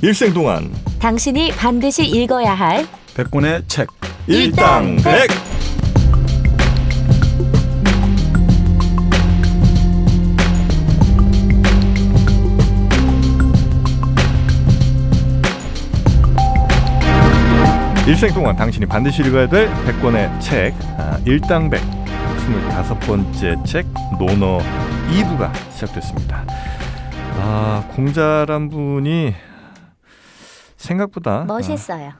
일생 동안 당신이 반드시 읽어야 할 100권의 책 일당백. 일생 동안 당신이 반드시 읽어야 될 100권의 책 일당백 25번째 책 논어 2부가 시작됐습니다. 공자란 분이 생각보다 멋있어요.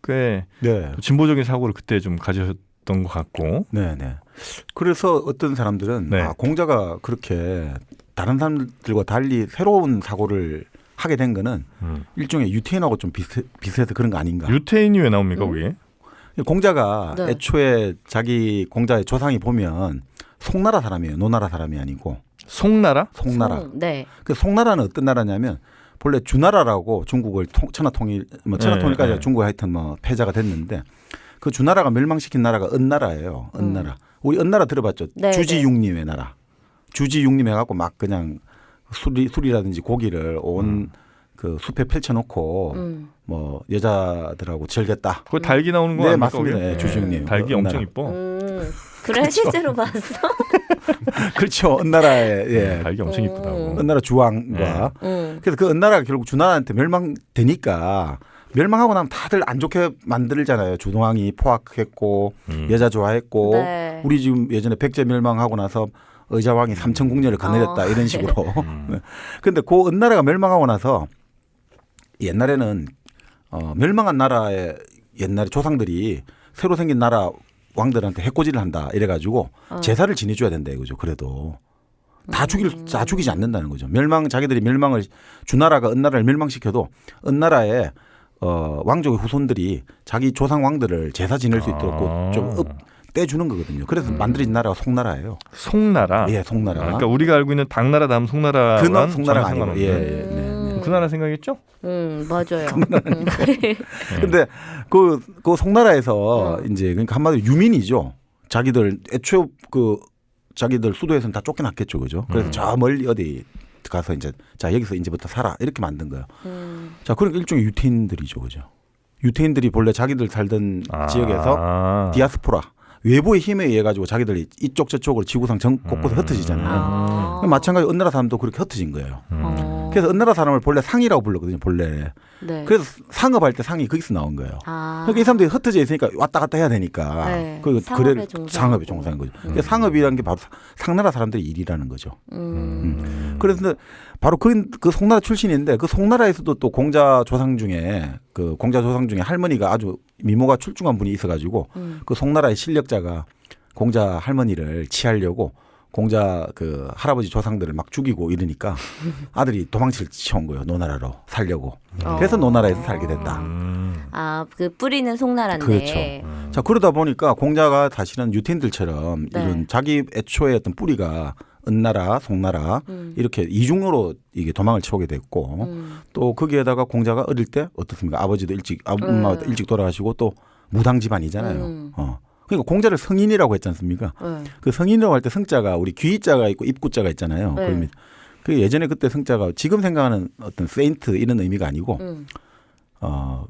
꽤 네. 진보적인 사고를 그때 좀 가지셨던 것 같고. 네네. 그래서 어떤 사람들은 네. 공자가 그렇게 다른 사람들과 달리 새로운 사고를 하게 된 거는 일종의 유태인하고 좀 비슷해서 그런 거 아닌가. 유태인이 왜 나옵니까 거기에? 공자가 네. 애초에 자기 공자의 조상이 보면 송나라 사람이에요. 노나라 사람이 아니고. 송나라? 송나라. 네. 그 송나라는 어떤 나라냐면 본래 주나라라고 중국을 천하통일 천하통일까지 네. 중국이 하여튼 패자가 됐는데 그 주나라가 멸망시킨 나라가 은나라예요. 은나라. 우리 은나라 들어봤죠? 네, 주지육림의 나라. 주지육림 해갖고 막 그냥 술이라든지 고기를 온 그 숲에 펼쳐놓고 여자들하고 즐겼다. 거기 달기 나오는 거 네, 아닙니까? 맞습니다. 거기? 네, 주지육림. 달기 은나라. 엄청 이뻐. 그래 실제로 봤어? 그렇죠. 은나라의 예. 달기 엄청 이쁘다고. 은나라 주왕과 응. 그래서 그 은나라가 결국 주나라한테 멸망되니까 멸망하고 나면 다들 안 좋게 만들잖아요. 주왕이 포악했고 여자 좋아했고 네. 우리 지금 예전에 백제 멸망하고 나서 의자왕이 삼천궁녀를 거느렸다 이런 식으로. 그런데 그 은나라가 멸망하고 나서 옛날에는 멸망한 나라의 옛날에 조상들이 새로 생긴 나라 왕들한테 해코지를 한다 이래가지고 제사를 지내줘야 된다 이거죠. 그래도 다 죽이지 않는다는 거죠. 자기들이 멸망을 주나라가 은나라를 멸망시켜도 은나라의 왕족의 후손들이 자기 조상 왕들을 제사 지낼 수 있도록 좀 떼주는 거거든요. 그래서 만들어진 나라가 송나라예요. 송나라. 예, 송나라. 그러니까 우리가 알고 있는 당나라 다음 송나라. 그 송나라가 아니고. 예. 그 나라 생각했죠? 맞아요. 근데 그 송나라에서 이제 그러니까 한마디로 유민이죠. 자기들 애초에 자기들 수도에서는 다 쫓겨났겠죠, 그죠? 그래서 저 멀리 어디 가서 이제 자 여기서 이제부터 살아 이렇게 만든 거예요. 자, 그러니까 일종의 유태인들이죠, 그죠? 유태인들이 본래 자기들 살던 지역에서 디아스포라 외부의 힘에 의해 가지고 자기들이 이쪽 저쪽으로 지구상 전 곳곳에 흩어지잖아요. 마찬가지로 은나라 사람도 그렇게 흩어진 거예요. 그래서 은나라 사람을 본래 상이라고 불렀거든요, 본래. 네. 그래서 상업할 때 상이 거기서 나온 거예요. 그러니까 이 사람들이 흩어져 있으니까 왔다 갔다 해야 되니까. 네. 상업에 종사하는 거죠. 그러니까 상업이라는 게 바로 상나라 사람들의 일이라는 거죠. 그래서 바로 그 송나라 출신인데 그 송나라에서도 또 공자 조상 중에 할머니가 아주 미모가 출중한 분이 있어가지고 그 송나라의 실력자가 공자 할머니를 취하려고 공자 그 할아버지 조상들을 막 죽이고 이러니까 아들이 도망칠 치온 거예요. 노나라로 살려고. 그래서 노나라에서 살게 됐다. 그 뿌리는 송나라인데. 그렇죠. 자, 그러다 보니까 공자가 사실은 유태인들처럼 네. 이런 자기 애초에 어떤 뿌리가 은나라, 송나라 이렇게 이중으로 이게 도망을 치오게 됐고 또 거기에다가 공자가 어릴 때 어떻습니까? 아버지도 엄마도 일찍 돌아가시고 또 무당 집안이잖아요. 그러니까 공자를 성인이라고 했지 않습니까? 그 성인이라고 할 때 성자가 우리 귀자가 있고 입구자가 있잖아요. 그러면 그 예전에 그때 성자가 지금 생각하는 어떤 세인트 이런 의미가 아니고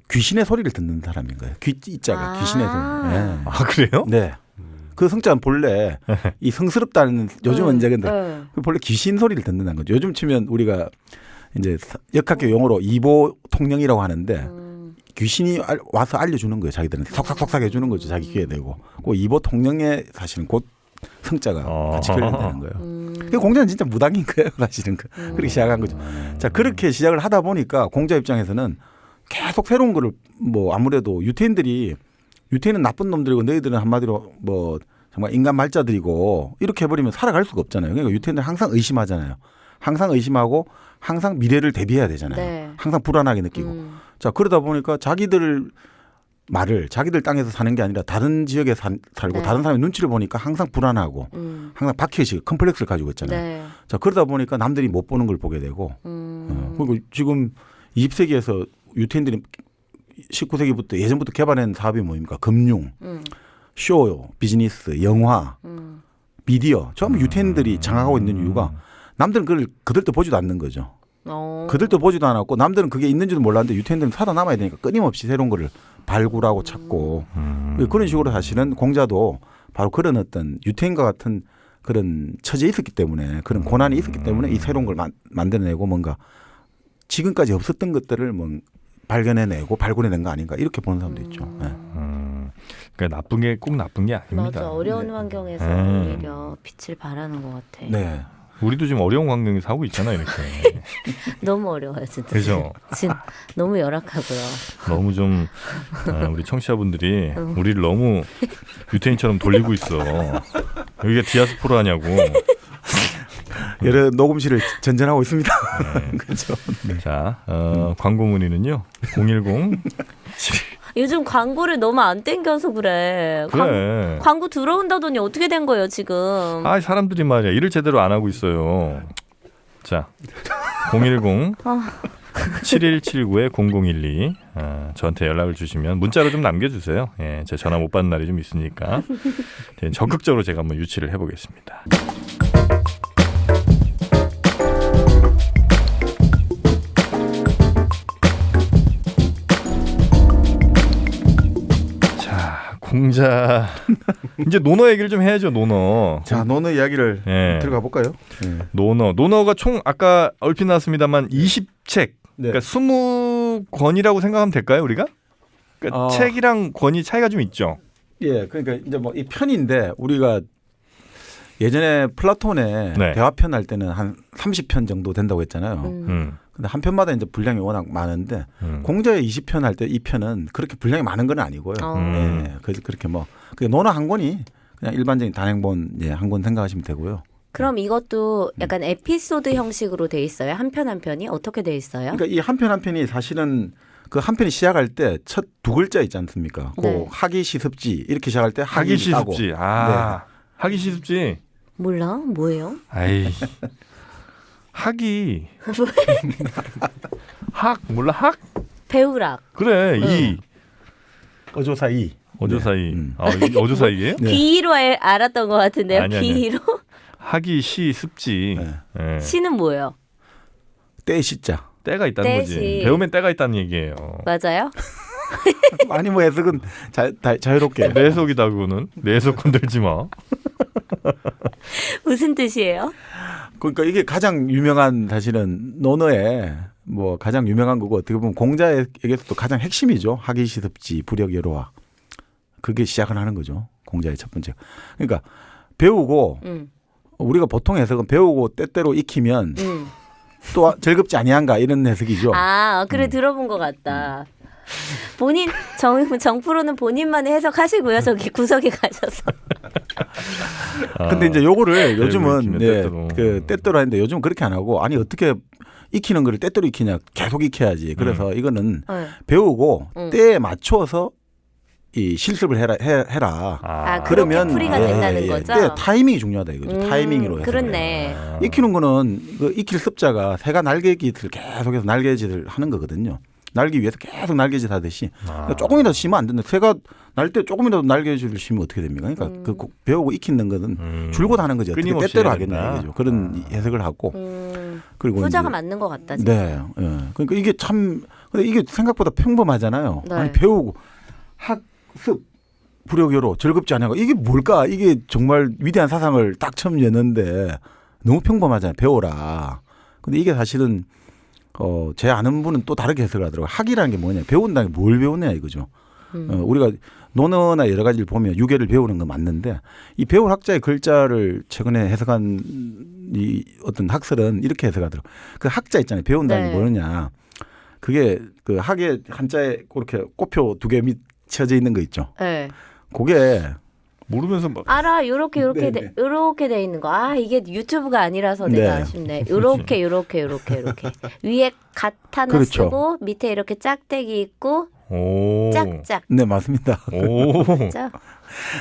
귀신의 소리를 듣는 사람인 거예요. 귀자가 귀신의 소리. 네. 그래요? 네. 그 성자는 본래 이 성스럽다는 요즘은 이제 근데 본래 귀신 소리를 듣는다는 거죠. 요즘 치면 우리가 이제 역학교 용어로 이보 통령이라고 하는데 귀신이 와서 알려주는 거예요. 자기들한테 속삭속삭 해주는 거죠. 자기 귀에 대고. 그 이보 통령에 사실은 곧 성자가 같이 결연되는 거예요. 그 공자는 진짜 무당인 거예요. 사실은 그렇게 시작한 거죠. 자, 그렇게 시작을 하다 보니까 공자 입장에서는 계속 새로운 거를 아무래도 유태인은 나쁜 놈들이고 너희들은 한마디로 정말 인간 말자들이고 이렇게 해버리면 살아갈 수가 없잖아요. 그러니까 유태인들은 항상 의심하잖아요. 항상 의심하고 항상 미래를 대비해야 되잖아요. 네. 항상 불안하게 느끼고. 자, 그러다 보니까 자기들 땅에서 사는 게 아니라 다른 지역에 살고 다른 사람의 눈치를 보니까 항상 불안하고 항상 박해식 컴플렉스를 가지고 있잖아요. 네. 자, 그러다 보니까 남들이 못 보는 걸 보게 되고 그리고 지금 20세기에서 유태인들이 19세기부터 예전부터 개발한 사업이 뭡니까? 금융, 쇼, 비즈니스, 영화, 미디어 전부 유태인들이 장악하고 있는 이유가 남들은 그들도 보지도 않는 거죠. 그들도 보지도 않았고 남들은 그게 있는지도 몰랐는데 유태인들은 살아남아야 되니까 끊임없이 새로운 거를 발굴하고 찾고 그런 식으로 사실은 공자도 바로 그런 어떤 유태인과 같은 그런 처지에 있었기 때문에 그런 고난이 있었기 때문에 이 새로운 걸 만들어내고 뭔가 지금까지 없었던 것들을 뭐 발견해내고 발굴해낸 거 아닌가 이렇게 보는 사람도 있죠. 네. 그러니까 나쁜 게 꼭 나쁜 게 아닙니다. 맞아. 어려운 환경에서 오히려 빛을 발하는 것 같아. 네. 우리도 지금 어려운 환경에 살고 있잖아 이렇게. 너무 어려워요 진짜. 그죠? 너무 열악하고요. 너무 좀 우리 청취자분들이 우리를 너무 유태인처럼 돌리고 있어. 여기가 디아스포라냐고. 여러 녹음실을 전전하고 있습니다. 네. 그렇죠. 네. 자, 광고 문의는요. 010 요즘 광고를 너무 안 땡겨서 그래. 그래. 광고 들어온다더니 어떻게 된 거예요 지금? 아, 사람들이 말이야. 일을 제대로 안 하고 있어요. 자, 010 7179-0012 저한테 연락을 주시면 문자로 좀 남겨주세요. 예, 제 전화 못 받는 날이 좀 있으니까 적극적으로 제가 한번 유치를 해보겠습니다. 자, 공자 이제 논어 얘기를 좀 해야죠. 논어. 자, 논어 이야기를 예. 들어가 볼까요? 논어가 총 아까 얼핏 나왔습니다만 20책. 네. 그러니까 20권이라고 생각하면 될까요, 우리가? 그러니까 책이랑 권이 차이가 좀 있죠. 예, 그러니까 이제 뭐 이 편인데 우리가 예전에 플라톤의 네. 대화편 할 때는 한 30편 정도 된다고 했잖아요. 근데 한 편마다 이제 분량이 워낙 많은데 공자의 20편 할 때 이 편은 그렇게 분량이 많은 건 아니고요. 예, 그래서 그렇게 뭐 논어 한 권이 그냥 일반적인 단행본 한 권 생각하시면 되고요. 그럼 이것도 약간 에피소드 형식으로 돼 있어요? 한 편 한 편이 어떻게 돼 있어요? 그러니까 이 한 편 한 편이 사실은 그 한 편이 시작할 때 첫 두 글자 있지 않습니까? 네. 그 하기시습지 이렇게 시작할 때 하기시습지. 네. 하기시습지. 몰라? 뭐예요? 아이. 학이. 학 몰라? 학? 배우락. 그래. 이. 어조사이. 어조사이. 네. 이 어조사이예요? 네. 비로 알았던 것 같은데요. 아니. 비로? 하기시습지. 네. 예. 시는 뭐예요? 때 시자. 때가 있다는 거지. 때시. 배우면 때가 있다는 얘기예요. 맞아요? 아니 뭐 해석은 자유롭게. 내 속이다 그거는. 내 속 건들지 마. 무슨 뜻이에요? 그러니까 이게 가장 유명한 사실은 논어의 뭐 가장 유명한 거고 어떻게 보면 공자에게서도 가장 핵심이죠. 하기시습지 부력여로와. 그게 시작을 하는 거죠. 공자의 첫 번째. 그러니까 배우고 우리가 보통 해석은 배우고 때때로 익히면 또 즐겁지 아니한가 이런 해석이죠. 아, 그래 들어본 것 같다. 본인 정프로는 본인만의 해석하시고요. 저기 구석에 가셔서. 근데 이제 요거를 요즘은 익히면 네, 때때로. 그 때때로 하는데 요즘은 그렇게 안 하고 아니 어떻게 익히는 거를 때때로 익히냐 계속 익혀야지. 그래서 이거는 네. 배우고 때에 맞춰서 이 실습을 해라. 아, 그러면 풀이가 된다는 거죠? 때 타이밍이 중요하다 이거죠. 타이밍으로 해서. 그렇네. 익히는 거는 그 익힐 습자가 새가 날개짓을 계속해서 날개짓을 하는 거거든요. 날기 위해서 계속 날개짓 하듯이 그러니까 조금이라도 쉬면 안 된다. 새가 날 때 조금이라도 날개짓을 쉬면 어떻게 됩니까? 그러니까 그 배우고 익히는 거는 줄곧 하는 거지. 어떻게 때때로 하겠냐 이거죠. 그런 해석을 하고 그리고 후자가 이제 맞는 것 같다. 진짜. 네, 예. 그러니까 이게 참 근데 이게 생각보다 평범하잖아요. 네. 아니 배우고 학습 부력여로 즐겁지 않냐고 이게 뭘까? 이게 정말 위대한 사상을 딱 처음 여는데 너무 평범하잖아요. 배워라. 근데 이게 사실은 제 아는 분은 또 다르게 해석을 하더라고요. 학이라는 게 뭐냐? 배운다는 게 뭘 배우냐 이거죠. 우리가 논어나 여러 가지를 보면 유계를 배우는 건 맞는데 이 배울 학자의 글자를 최근에 해석한 이 어떤 학설은 이렇게 해석하더라고요. 그 학자 있잖아요. 배운다는 게 뭐냐? 그게 그 학의 한자에 그렇게 꼬표 두 개 밑쳐져 있는 거 있죠. 네. 그게 모르면서 막 알아. 요렇게 네네. 요렇게 돼 있는 거. 아, 이게 유튜브가 아니라서 네. 내가 아쉽네. 요렇게 위에 갓 하나 그렇죠. 쓰고 밑에 이렇게 짝대기 있고 오. 짝짝. 네 맞습니다. 오. 짝.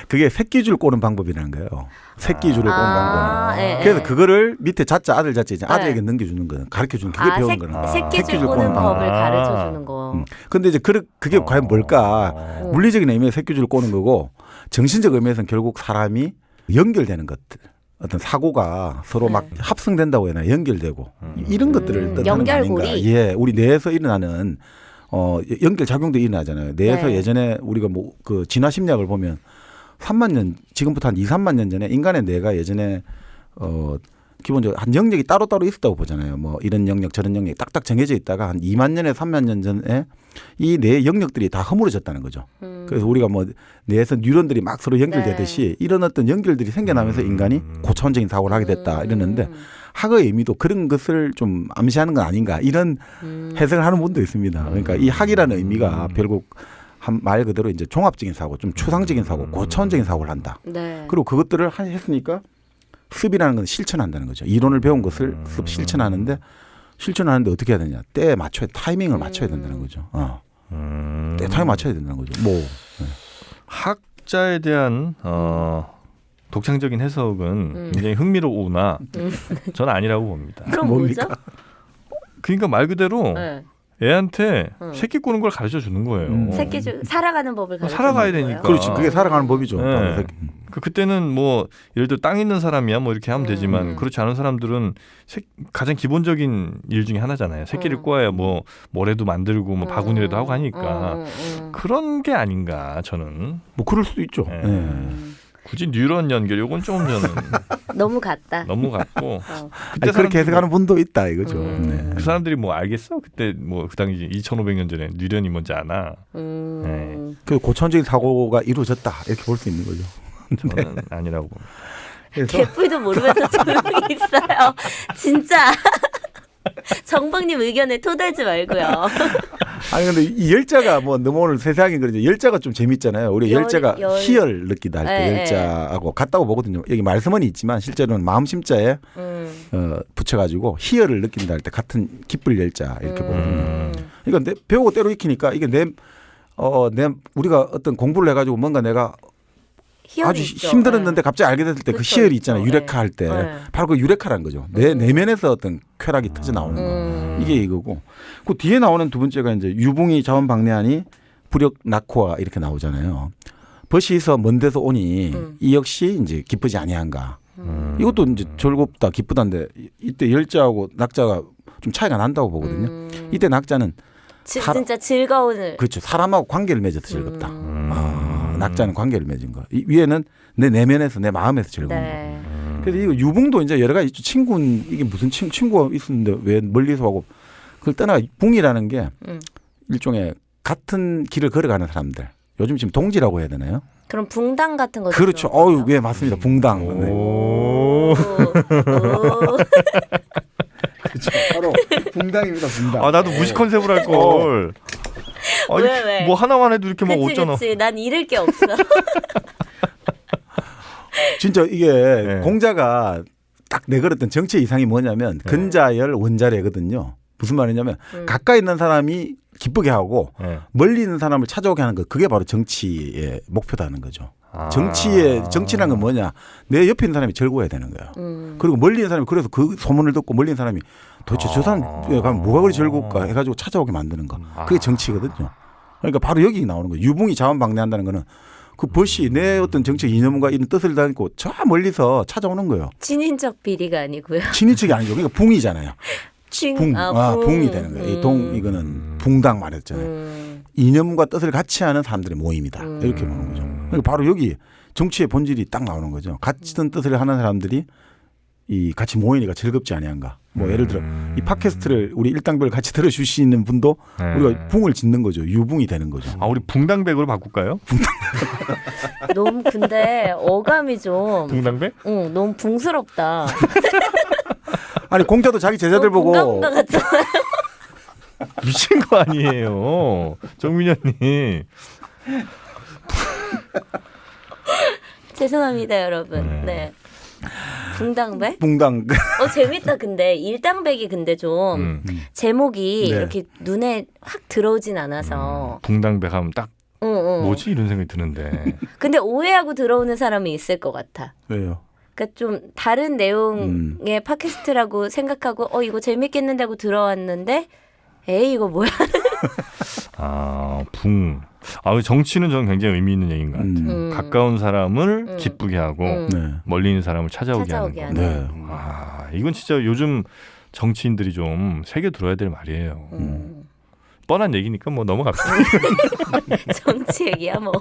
그게 새끼줄 꼬는 방법이라는 거예요. 새끼줄을 꼬는 방법. 예, 그래서 예. 그거를 밑에 자자 아들 자자 이제 아들에게 네. 넘겨주는 거는 가르쳐 주는 그게 배우는 거는. 새끼줄 꼬는 법을 가르쳐 주는 거. 근데 이제 그게 과연 뭘까? 물리적인 의미에서 새끼줄을 꼬는 거고 정신적 의미에서는 결국 사람이 연결되는 것들. 어떤 사고가 서로 막 네. 합성된다고 해야 하나 연결되고 이런 것들을 뜻하는 거 연결고리. 아닌가. 예, 우리 뇌에서 일어나는 연결 작용도 일어나잖아요. 뇌에서 네. 예전에 우리가 뭐 그 진화 심리학을 보면 3만 년 지금부터 한 2, 3만 년 전에 인간의 뇌가 예전에 기본적으로 한 영역이 따로따로 있었다고 보잖아요. 뭐 이런 영역 저런 영역이 딱딱 정해져 있다가 한 2만 년에서 3만 년 전에 이 뇌 영역들이 다 허물어졌다는 거죠. 그래서 우리가 뭐 뇌에서 뉴런들이 막 서로 연결되듯이 이런 어떤 연결들이 생겨나면서 인간이 고차원적인 사고를 하게 됐다 이러는데 학의 의미도 그런 것을 좀 암시하는 건 아닌가 이런 해석을 하는 분도 있습니다. 그러니까 이 학이라는 의미가 결국 말 그대로 이제 종합적인 사고, 좀 추상적인 사고, 고차원적인 사고를 한다. 네. 그리고 그것들을 했으니까 습이라는 건 실천한다는 거죠. 이론을 배운 것을 습 실천하는데 어떻게 해야 되냐? 때에 맞춰야 타이밍을 맞춰야 된다는 거죠. 때 타이밍 맞춰야 된다는 거죠. 뭐 학자에 대한 독창적인 해석은 굉장히 흥미로우나 저는 아니라고 봅니다. 그럼 뭐죠? 그러니까 말 그대로 네. 애한테 새끼 꾸는 걸 가르쳐 주는 거예요. 새끼 살아가는 법을 가르쳐 살아가야 주는 되니까. 거예요? 그렇지. 그게 살아가는 법이죠. 네. 그때는 뭐 예를 들어 땅 있는 사람이야 뭐 이렇게 하면 되지만 그렇지 않은 사람들은 가장 기본적인 일 중에 하나잖아요. 새끼를 꼬아야 뭐 모래도 만들고 뭐 바구니라도 하고 하니까 그런 게 아닌가 저는. 뭐 그럴 수도 있죠. 네. 네. 굳이 뉴런 연결 요건 좀 저는 너무 같다. 너무 같고 아니, 그렇게 해석하는 분도 있다 이거죠. 네. 그 사람들이 뭐 알겠어? 그때 뭐 그 당시 2,500년 전에 뉴런이 뭔지 아나? 네. 그 고차원적인 사고가 이루어졌다 이렇게 볼 수 있는 거죠. 저는 아니라고 봅니다. 그래서 개뿔도 모르면서 조용히 있어요. 진짜. 정박님 의견에 토달지 말고요. 아니 근데 이 열자가 뭐 너무 오늘 세세하게 그러죠. 열자가 좀 재밌잖아요. 우리 열자가 희열 느끼다 할 때 네, 열자하고 같다고 보거든요. 여기 말씀은 있지만 실제로는 마음심자에 붙여가지고 희열을 느낀다 할 때 같은 기쁠 열자 이렇게 보거든요. 그러니까 배우고 때로 익히니까 이게 우리가 어떤 공부를 해가지고 뭔가 내가 아주 있죠. 힘들었는데 갑자기 알게 됐을 때 그 그쵸, 희열이 있잖아요. 있죠. 유레카 할 때 네. 바로 그 유레카라는 거죠. 내 내면에서 어떤 쾌락이 터져 나오는 거. 이게 이거고. 그 뒤에 나오는 두 번째가 이제 유붕이 자원방내하니 불역 낙호가 이렇게 나오잖아요. 벗이서 먼 데서 오니 이 역시 이제 기쁘지 아니한가. 이것도 이제 즐겁다 기쁘다인데 이때 열자하고 낙자가 좀 차이가 난다고 보거든요. 이때 낙자는 진짜 즐거운. 그렇죠. 사람하고 관계를 맺어서 즐겁다. 낙자는 관계를 맺은 거. 이 위에는 내 내면에서 내 마음에서 즐거운 네. 거. 그래서 이거 유붕도 이제 여러 가지 있죠. 친구는 이게 무슨 친구가 있었는데 왜 멀리서 하고 그걸 떠나 붕이라는 게 일종의 같은 길을 걸어가는 사람들. 요즘 지금 동지라고 해야 되나요? 그럼 붕당 같은 거. 그렇죠. 예, 맞습니다. 붕당. 네. 오. 그렇죠. 바로 붕당입니다. 붕당. 아 나도 무식 컨셉으로 할 걸. 왜? 뭐 하나만 해도 이렇게 막 그치, 오잖아. 그치. 난 잃을 게 없어. 진짜 이게 네. 공자가 딱 내걸었던 정치의 이상이 뭐냐면 근자열 원자래거든요. 무슨 말이냐면 가까이 있는 사람이 기쁘게 하고 네. 멀리 있는 사람을 찾아오게 하는 거 그게 바로 정치의 목표다는 거죠. 정치란 건 뭐냐? 내 옆에 있는 사람이 즐거워야 되는 거야. 그리고 멀리 있는 사람이 그래서 그 소문을 듣고 멀리 있는 사람이 도대체 저 사람 가면 뭐가 그리 즐거울까 해가지고 찾아오게 만드는 거. 그게 정치거든요. 그러니까 바로 여기 나오는 거예요. 유붕이 자원방내한다는 거는 그 벗이 내 어떤 정치 이념과 이런 뜻을 담고 저 멀리서 찾아오는 거예요. 친인척 비리가 아니고요. 친인척이 아니죠. 그러니까 붕이잖아요. 붕이 되는 거예요. 이 이거는 붕당 말했잖아요. 이념과 뜻을 같이 하는 사람들의 모임이다. 이렇게 보는 거죠. 그러니까 바로 여기 정치의 본질이 딱 나오는 거죠. 같은 뜻을 하는 사람들이 이 같이 모이니까 즐겁지 아니한가. 뭐 예를 들어 이 팟캐스트를 우리 일당별 같이 들어주시는 분도 우리가 붕을 짓는 거죠. 유붕이 되는 거죠. 아 우리 붕당백으로 바꿀까요? 너무 근데 어감이 좀. 붕당백? 응, 너무 붕스럽다. 아니 공자도 자기 제자들 보고 붕가붕가 같잖아요. 미친 거 아니에요, 정민현님. 죄송합니다, 여러분. 네. 붕당백? 붕당. 재밌다. 근데 일당백이 근데 좀 제목이 네. 이렇게 눈에 확 들어오진 않아서. 붕당백 하면 딱 뭐지 이런 생각이 드는데. 근데 오해하고 들어오는 사람이 있을 것 같아. 왜요? 그러니까 좀 다른 내용의 팟캐스트라고 생각하고 이거 재밌겠는데 하고 들어왔는데 에이 이거 뭐야? 붕. 정치는 저는 굉장히 의미 있는 얘기인 것 같아요. 가까운 사람을 기쁘게 하고 네. 멀리 있는 사람을 찾아오게 찾아오게 하는 거. 네. 이건 진짜 요즘 정치인들이 좀 새겨 들어야 될 말이에요. 뻔한 얘기니까 뭐 넘어갑시다. 정치 얘기야 뭐.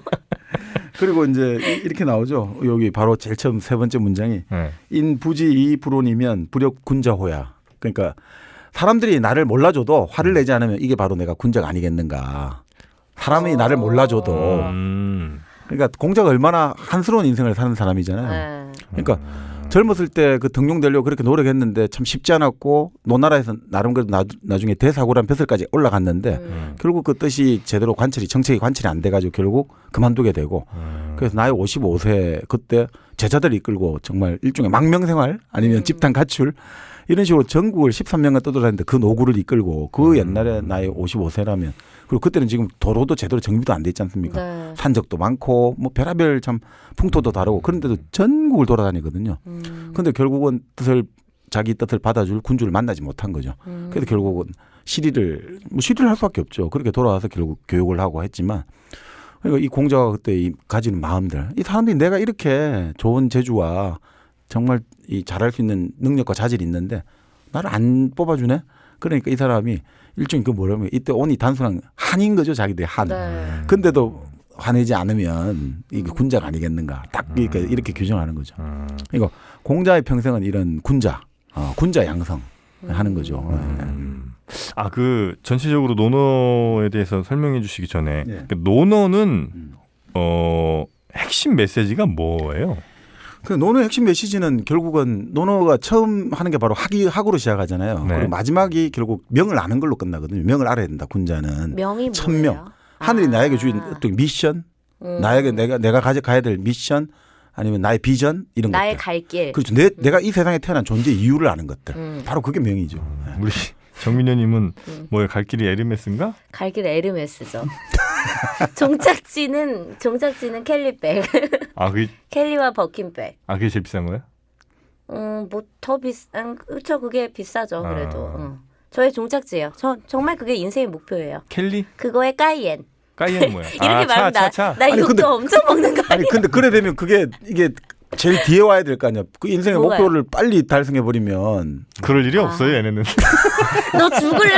그리고 이제 이렇게 나오죠. 여기 바로 제일 처음 세 번째 문장이 네. 인부지 불온이면 불역 군자호야. 그러니까 사람들이 나를 몰라줘도 화를 내지 않으면 이게 바로 내가 군자가 아니겠는가. 사람이 나를 몰라줘도 그러니까 공자가 얼마나 한스러운 인생을 사는 사람이잖아요. 그러니까 젊었을 때 그 등용되려고 그렇게 노력했는데 참 쉽지 않았고 노나라에서 나름 그래도 나중에 대사고란 벼슬까지 올라갔는데 결국 그 뜻이 제대로 정책이 관철이 안 돼가지고 결국 그만두게 되고 그래서 나이 55세 그때 제자들 이끌고 정말 일종의 망명생활 아니면 집단 가출 이런 식으로 전국을 13년간 떠돌았는데 그 노구를 이끌고 그 옛날에 나이 55세라면 그리고 그때는 지금 도로도 제대로 정비도 안 돼 있지 않습니까? 네. 산적도 많고 뭐 별의별 참 풍토도 다르고 그런데도 전국을 돌아다니거든요. 그런데 결국은 자기 뜻을 받아줄 군주를 만나지 못한 거죠. 그래서 결국은 시리를 할 수밖에 없죠. 그렇게 돌아와서 결국 교육을 하고 했지만 그러니까 이 공자가 그때 가지는 마음들 이 사람들이 내가 이렇게 좋은 재주와 정말 이 잘할 수 있는 능력과 자질이 있는데 나를 안 뽑아주네. 그러니까 이 사람이 일종의 그 뭐라면 이때 온이 단순한 한인 거죠. 자기들이 한. 네. 근데도 화내지 않으면 이게 군자가 아니겠는가. 딱 이렇게 규정하는 거죠. 이거 공자의 평생은 이런 군자 양성 하는 거죠. 그 전체적으로 논어에 대해서 설명해 주시기 전에 네. 그 논어는 핵심 메시지가 뭐예요? 그 논어의 핵심 메시지는 결국은 논어가 처음 하는 게 바로 학으로 시작하잖아요. 네. 그리고 마지막이 결국 명을 아는 걸로 끝나거든요. 명을 알아야 된다. 군자는 명이 천명. 뭐예요? 하늘이 나에게 주인 어떤 미션, 나에게 내가 가야 될 미션, 아니면 나의 비전 이런 것들. 나의 갈 길. 그렇죠. 내가 이 세상에 태어난 존재 이유를 아는 것들. 바로 그게 명이죠. 우리 정민현님은 뭐예요? 갈 길이 에르메스인가? 갈 길 에르메스죠. 종착지는 켈리백. 그게 켈리와 버킨백. 그게 제일 비싼 거예요? 뭐 더 비싼 그렇죠. 그게 비싸죠. 그래도. 저의 종착지예요. 정말 그게 인생의 목표예요. 켈리? 그거의 까이엔. 까이엔 뭐야? 이렇게 말하면 나 아니, 욕도 근데- 엄청 먹는 거 아니야? 아니 근데 그래 되면 이게 제일 뒤에 와야 될 거 아니야. 그 인생의 뭐가요? 목표를 빨리 달성해 버리면 그럴 일이 없어요, 얘네는. 너 죽을래?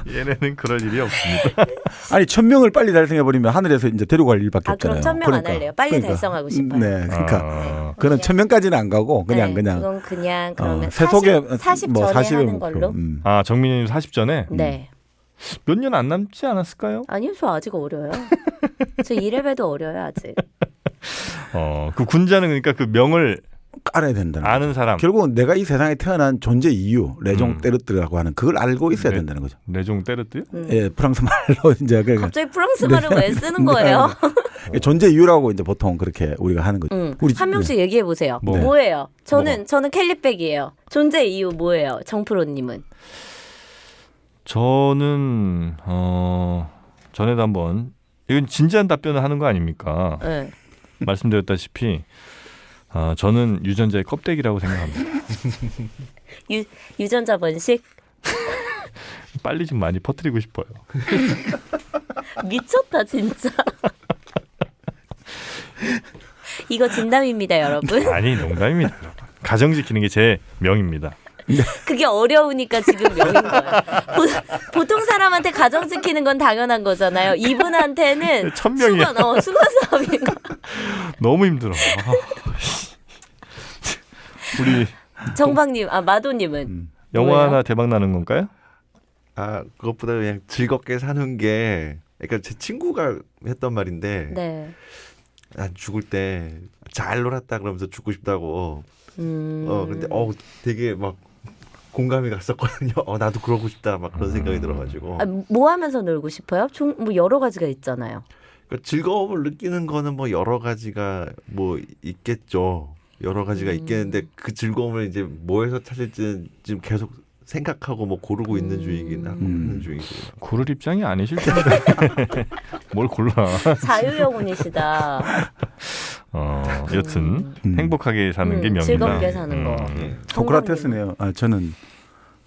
얘네는 그럴 일이 없습니다. 아니 1000명을 빨리 달성해 버리면 하늘에서 이제 데려갈 일밖에 없잖아요. 그럼 1000명 안 할래요. 빨리 달성하고 싶어요. 네, 그러니까 아, 그건 1000명까지는 안 가고 그냥 그건 그냥 그러면 세속에 40 뭐 전에 40의 하는 걸로. 정민현님 40전에 네. 몇 년 안 남지 않았을까요? 아니요, 저 아직 어려요. 저 이래봬도 어려요 아직. 그 군자는 그러니까 그 명을 알아야 된다는 아는 사람. 결국은 내가 이 세상에 태어난 존재 이유, 레종 때르뜨라고 하는 그걸 알고 있어야 네. 된다는 거죠. 레종 때르뜨요? 예, 프랑스 말로 이제 갑자기 프랑스 말을 왜 쓰는 거예요? 존재 이유라고 이제 보통 그렇게 우리가 하는 거죠. 우리 한 명씩 얘기해 보세요. 뭐. 뭐예요? 저는 켈리백이에요. 존재 이유 뭐예요? 정프로님은? 저는 전에도 한번 이건 진지한 답변을 하는 거 아닙니까? 네. 말씀드렸다시피 저는 유전자의 껍데기라고 생각합니다. 유전자 번식? 빨리 좀 많이 퍼뜨리고 싶어요. 미쳤다 진짜. 이거 진담입니다, 여러분. 아니 농담입니다. 여러분. 가정 지키는 게 제 명입니다. 그게 어려우니까 지금 명인 거예요. 보통 사람한테 가정 지키는 건 당연한 거잖아요. 이분한테는 1000명이야. 수건 사업인 거. 너무 힘들어. 우리 정박님, 마도님은 영화 뭐예요? 하나 대박 나는 건가요? 그것보다 그냥 즐겁게 사는 게 그러니까 제 친구가 했던 말인데 네. 난 죽을 때 잘 놀았다 그러면서 죽고 싶다고. 근데 되게 막 공감이 갔었거든요. 나도 그러고 싶다 막 그런 생각이 들어가지고. 뭐 하면서 놀고 싶어요? 뭐 여러 가지가 있잖아요. 그러니까 즐거움을 느끼는 거는 뭐 여러 가지가 뭐 있겠죠. 여러 가지가 있겠는데 그 즐거움을 이제 뭐에서 찾을지는 지금 계속 생각하고 뭐 고르고 있는 중이긴 하는 중이고요. 고를 입장이 아니실 텐데 뭘 골라. 자유영혼이시다. 여튼 행복하게 사는 게 명이다. 즐겁게 사는 거. 소크라테스네요. 저는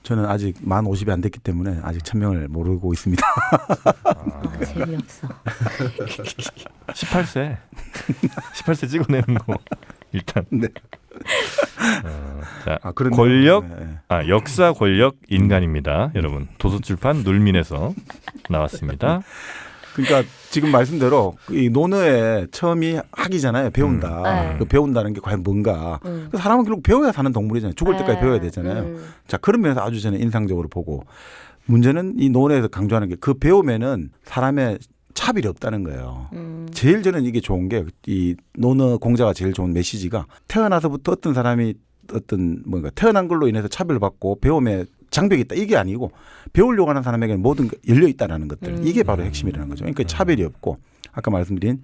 저는 아직 만 50이 안 됐기 때문에 아직 1000명을 모르고 있습니다. 재미없어. 18세 18세 찍어내는 거 일단. 네. 자, 그런 권력 네. 역사 권력 인간입니다. 여러분 도서출판 놀민에서 나왔습니다. 그러니까 지금 말씀대로 이 논어의 처음이 학이잖아요. 배운다. 그 배운다는 게 과연 뭔가. 그 사람은 결국 배워야 사는 동물이잖아요. 죽을 때까지 배워야 되잖아요. 자, 그런 면에서 아주 저는 인상적으로 보고 문제는 이 논어에서 강조하는 게 그 배움에는 사람의 차별이 없다는 거예요. 제일 저는 이게 좋은 게 이 논어 공자가 제일 좋은 메시지가 태어나서부터 어떤 사람이 어떤 뭔가 태어난 걸로 인해서 차별받고 배움에 장벽이 있다 이게 아니고 배우려고 하는 사람에게는 모든 게 열려 있다라는 것들 이게 바로 핵심이라는 거죠. 그러니까 차별이 없고 아까 말씀드린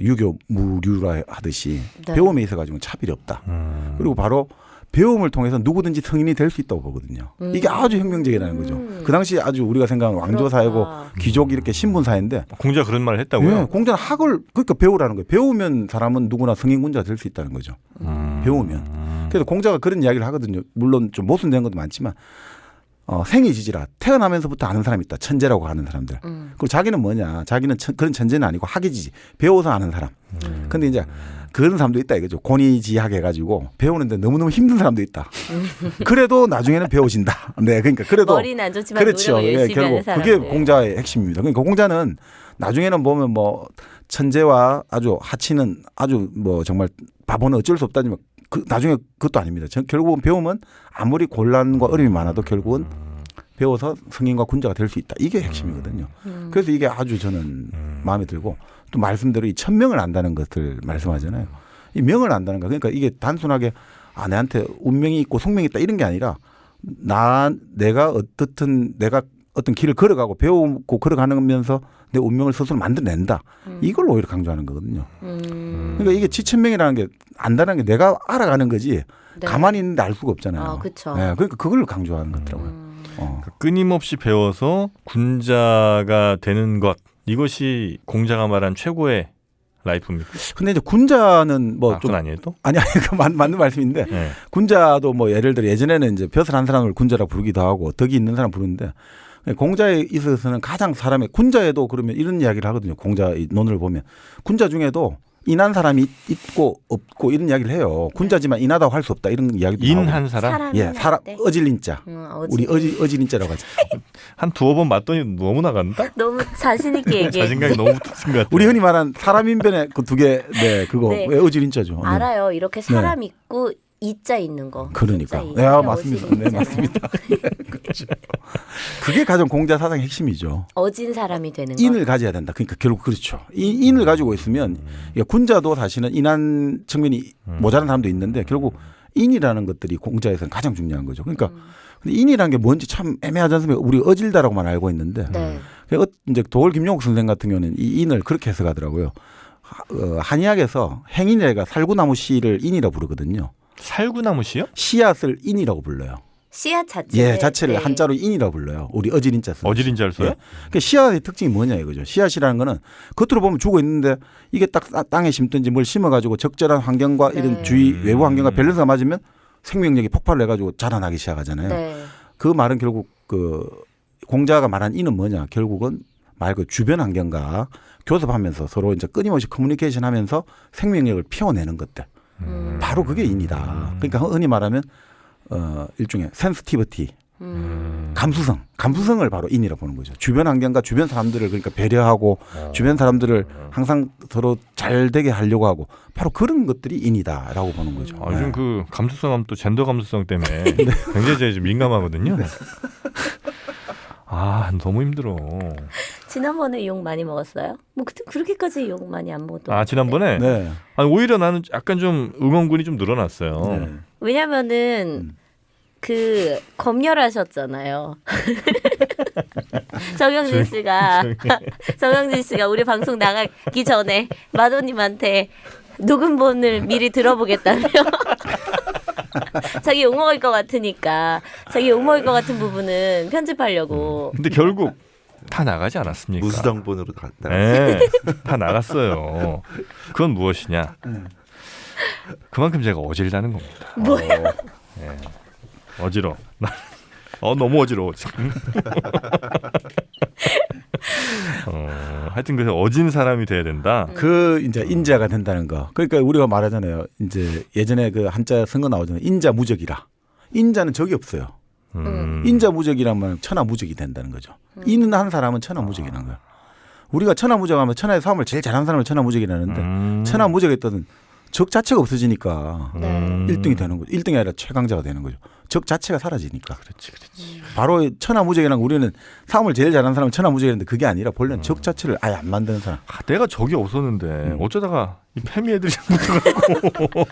유교 무류라 하듯이 네. 배움에 있어 가지고 차별이 없다. 그리고 바로 배움을 통해서 누구든지 성인이 될 수 있다고 보거든요. 이게 아주 혁명적이라는 거죠. 그 당시 아주 우리가 생각하는 왕조 사회고 그렇다. 귀족 이렇게 신분 사회인데 공자 그런 말을 했다고요? 예, 공자는 학을 그러니까 배우라는 거예요. 배우면 사람은 누구나 성인군자가 될 수 있다는 거죠. 배우면. 그래서 공자가 그런 이야기를 하거든요. 물론 좀 모순된 것도 많지만 생이지지라 태어나면서부터 아는 사람이 있다. 천재라고 하는 사람들. 그리고 자기는 뭐냐. 자기는 그런 천재는 아니고 학이지지. 배워서 아는 사람. 근데 이제 그런 사람도 있다 이거죠. 권위지학 해가지고 배우는데 너무너무 힘든 사람도 있다. 그래도 나중에는 배워진다. 네, 그러니까 그래도 머리는 안 좋지만 그렇죠. 노력을 열심히 결국 하는 사람들. 그게 공자의 핵심입니다. 그러니까 공자는 나중에는 보면 뭐 천재와 아주 하치는 아주 뭐 정말 바보는 어쩔 수 없다지만 그 나중에 그것도 아닙니다. 결국은 배우면 아무리 곤란과 어려움이 많아도 결국은 배워서 성인과 군자가 될 수 있다. 이게 핵심이거든요. 그래서 이게 아주 저는 마음에 들고 또 말씀대로 이 천명을 안다는 것을 말씀하잖아요. 이 명을 안다는 거. 그러니까 이게 단순하게 내한테 운명이 있고 숙명이 있다 이런 게 아니라 내가 어떤 길을 걸어가고 배우고 걸어가면서 내 운명을 스스로 만들어낸다. 이걸 오히려 강조하는 거거든요. 그러니까 이게 지천명이라는 게 안다는 게 내가 알아가는 거지 네. 가만히 있는데 알 수가 없잖아요. 그렇죠. 네, 그러니까 그걸 강조하는 거더라고요. 끊임없이 배워서 군자가 되는 것 이것이 공자가 말한 최고의 라이프입니까? 근데 이제 군자는 뭐 좀 그건 아니에요 또? 아니 그 맞는 말씀인데 네. 군자도 뭐 예를 들어 예전에는 이제 벼슬 한 사람을 군자라고 부르기도 하고 덕이 있는 사람 부르는데 공자에 있어서는 가장 사람의 군자에도 그러면 이런 이야기를 하거든요. 공자의 논을 보면 군자 중에도 인한 사람이 있고 없고 이런 이야기를 해요. 군자지만 인하다고 할 수 없다 이런 이야기도 하고. 인한 사람? 예, 사람 어질린자. 우리 어질린자라고 하죠. 한 두어 번 맞더니 너무 나간다? 너무 자신 있게 얘기해. 자신감이 너무 붙은 것 같아요. 우리 흔히 말하는 사람 인변의 그 두 개, 네, 그거 네. 왜 어질린자죠. 네. 알아요. 이렇게 사람 있고 이자 있는 거. 그러니까. 진짜 네, 이게 맞습니다. 어진 네, 있잖아요. 맞습니다. 그렇죠. 그게 가장 공자 사상의 핵심이죠. 어진 사람이 되는 거. 인을 가져야 된다. 그러니까 결국 그렇죠. 이 인을 가지고 있으면 군자도 사실은 인한 측면이 모자란 사람도 있는데 결국 인이라는 것들이 공자에서는 가장 중요한 거죠. 그러니까 근데 인이라는 게 뭔지 참 애매하지 않습니까? 우리 어질다라고만 알고 있는데 네. 이제 도월 김용욱 선생 같은 경우는 이 인을 그렇게 해석하더라고요. 한의학에서 행인애가 살구나무 씨를 인이라고 부르거든요. 살구나무 씨요? 씨앗을 인이라고 불러요. 씨앗 자체. 예, 자체를 한자로 인이라고 불러요. 우리 어질인자 쓰는. 어질인자를 써요? 예? 그러니까 씨앗의 특징이 뭐냐 이거죠. 씨앗이라는 거는 겉으로 보면 죽어 있는데 이게 딱 땅에 심든지 뭘 심어가지고 적절한 환경과 이런 주위 외부 환경과 밸런스가 맞으면 생명력이 폭발을 해가지고 자라나기 시작하잖아요. 네. 그 말은 결국 그 공자가 말한 인은 뭐냐 결국은 말 그 주변 환경과 교섭하면서 서로 이제 끊임없이 커뮤니케이션하면서 생명력을 피워내는 것들. 바로 그게 인이다. 그러니까 흔히 말하면 일종의 센스티비티, 감수성을 바로 인이라고 보는 거죠. 주변 환경과 주변 사람들을 그러니까 배려하고 주변 사람들을 항상 서로 잘 되게 하려고 하고 바로 그런 것들이 인이다라고 보는 거죠. 요즘 그 감수성하면 또 젠더 감수성 때문에 굉장히 제가 좀 민감하거든요. 너무 힘들어. 지난번에 욕 많이 먹었어요? 뭐 그때 그렇게까지 욕 많이 안 먹었던. 지난번에? 네. 오히려 나는 약간 좀 응원군이 좀 늘어났어요. 네. 왜냐면은 그 검열하셨잖아요. 정영진 씨가 우리 방송 나가기 전에 마도님한테 녹음본을 미리 들어보겠다며. 자기 욕먹을 것 같으니까 자기 욕먹을 것 같은 부분은 편집하려고. 근데 결국 다 나가지 않았습니까? 무수정본으로 다 네, 다 나갔어요. 그건 무엇이냐? 그만큼 제가 어질다는 겁니다. 뭐야? 어지러. 너무 어지러워 지금. 하여튼 그래서 어진 사람이 돼야 된다. 그 이제 인자가 된다는 거. 그러니까 우리가 말하잖아요. 이제 예전에 그 한자 선거 나오잖아요. 인자 무적이라. 인자는 적이 없어요. 인자 무적이라면 천하 무적이 된다는 거죠. 인은 한 사람은 천하 무적이라는 거예요. 우리가 천하 무적하면 천하의 싸움을 제일 잘하는 사람을 천하 무적이라는데 천하 무적에 떠든 적 자체가 없어지니까 1등이 되는 거죠. 1등이 아니라 최강자가 되는 거죠. 적 자체가 사라지니까. 그렇지. 바로 천하무적이란 우리는 싸움을 제일 잘하는 사람은 천하무적이라는데 그게 아니라 본래는 적 자체를 아예 안 만드는 사람. 내가 적이 없었는데 어쩌다가 이 패미 애들이 붙어갖고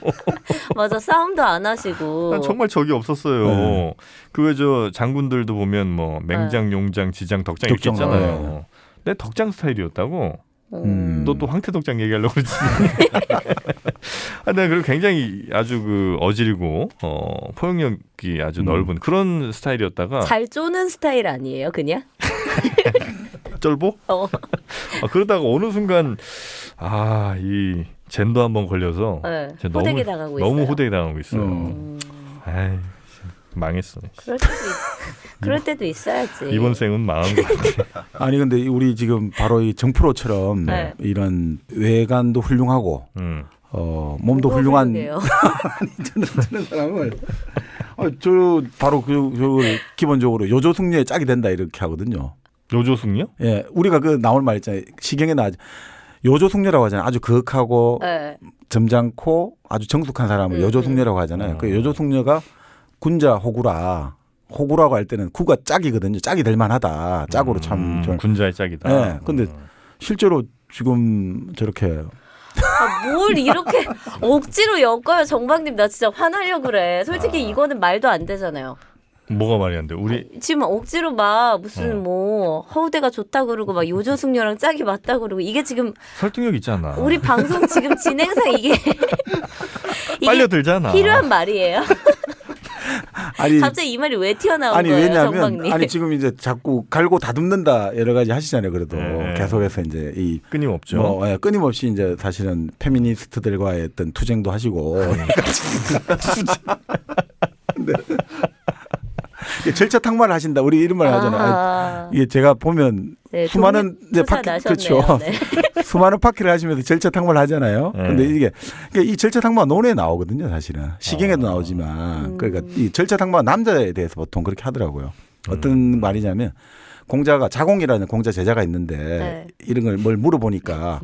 맞아, 싸움도 안 하시고. 난 정말 적이 없었어요. 네. 그 왜 저 장군들도 보면 뭐 맹장, 용장, 지장, 덕장 이렇게 덕장, 있잖아요. 내 덕장 스타일이었다고. 너 또 황태덕장 얘기하려고 그러지. 내가 그리고 굉장히 아주 그 어질고 포용력이 아주 넓은 그런 스타일이었다가 잘 쪼는 스타일 아니에요, 그냥? 쩔보? 어. 그러다가 어느 순간 이 젠도 한번 걸려서 네, 제가 호되게 당하고 있어요. 너무 호되게 당하고 있어요. 아이, 망했어. 그럴 때도 있어야지. 이번 생은 망한 것 같아. 아니 근데 우리 지금 바로 이 정프로처럼 네. 이런 외관도 훌륭하고 몸도 뭐가 훌륭한 훌륭해요? 저는 사람을 저 바로 그 기본적으로 요조숙녀의 짝이 된다 이렇게 하거든요. 요조숙녀? 예, 우리가 그 나올 말 있잖아요. 시경에 나오죠. 요조숙녀라고 하잖아요. 아주 거하고 네. 점잖고 아주 정숙한 사람을 요조숙녀라고 하잖아요. 그 요조숙녀가 군자 호구라고 할 때는 구가 짝이거든요. 짝이 될 만하다. 짝으로 참 좀. 군자의 짝이다. 네. 근데 실제로 지금 저렇게 뭘 이렇게 억지로 엮어요, 정박님. 나 진짜 화나려 그래. 솔직히 이거는 말도 안 되잖아요. 뭐가 말이 안 돼? 우리 지금 억지로 막 무슨 뭐 허우대가 좋다 그러고 막 요조숙녀랑 짝이 맞다 그러고 이게 지금 설득력 있잖아. 우리 방송 지금 진행상 이게 빨려들잖아. 필요한 말이에요. 아니 갑자기 이 말이 왜 튀어나온 아니 거예요, 왜냐하면 정박님? 아니 지금 이제 자꾸 갈고 다듬는다 여러 가지 하시잖아요. 그래도 네. 계속해서 이제 이 끊임없죠. 뭐 끊임없이 이제 사실은 페미니스트들과의 어떤 투쟁도 하시고 네. 절차탕마를 하신다. 우리 이런 말 하잖아요. 이게 제가 보면 네, 수많은 이제 독립투사 그렇죠. 나셨네요. 네. 수많은 파티를 하시면서 절차탕마를 하잖아요. 네. 근데 이게 그러니까 이 절차탕마가 논에 나오거든요, 사실은. 시경에도 나오지만 그러니까 이 절차탕마가 남자에 대해서 보통 그렇게 하더라고요. 어떤 말이냐면 공자가 자공이라는 공자 제자가 있는데 네. 이런 걸 뭘 물어보니까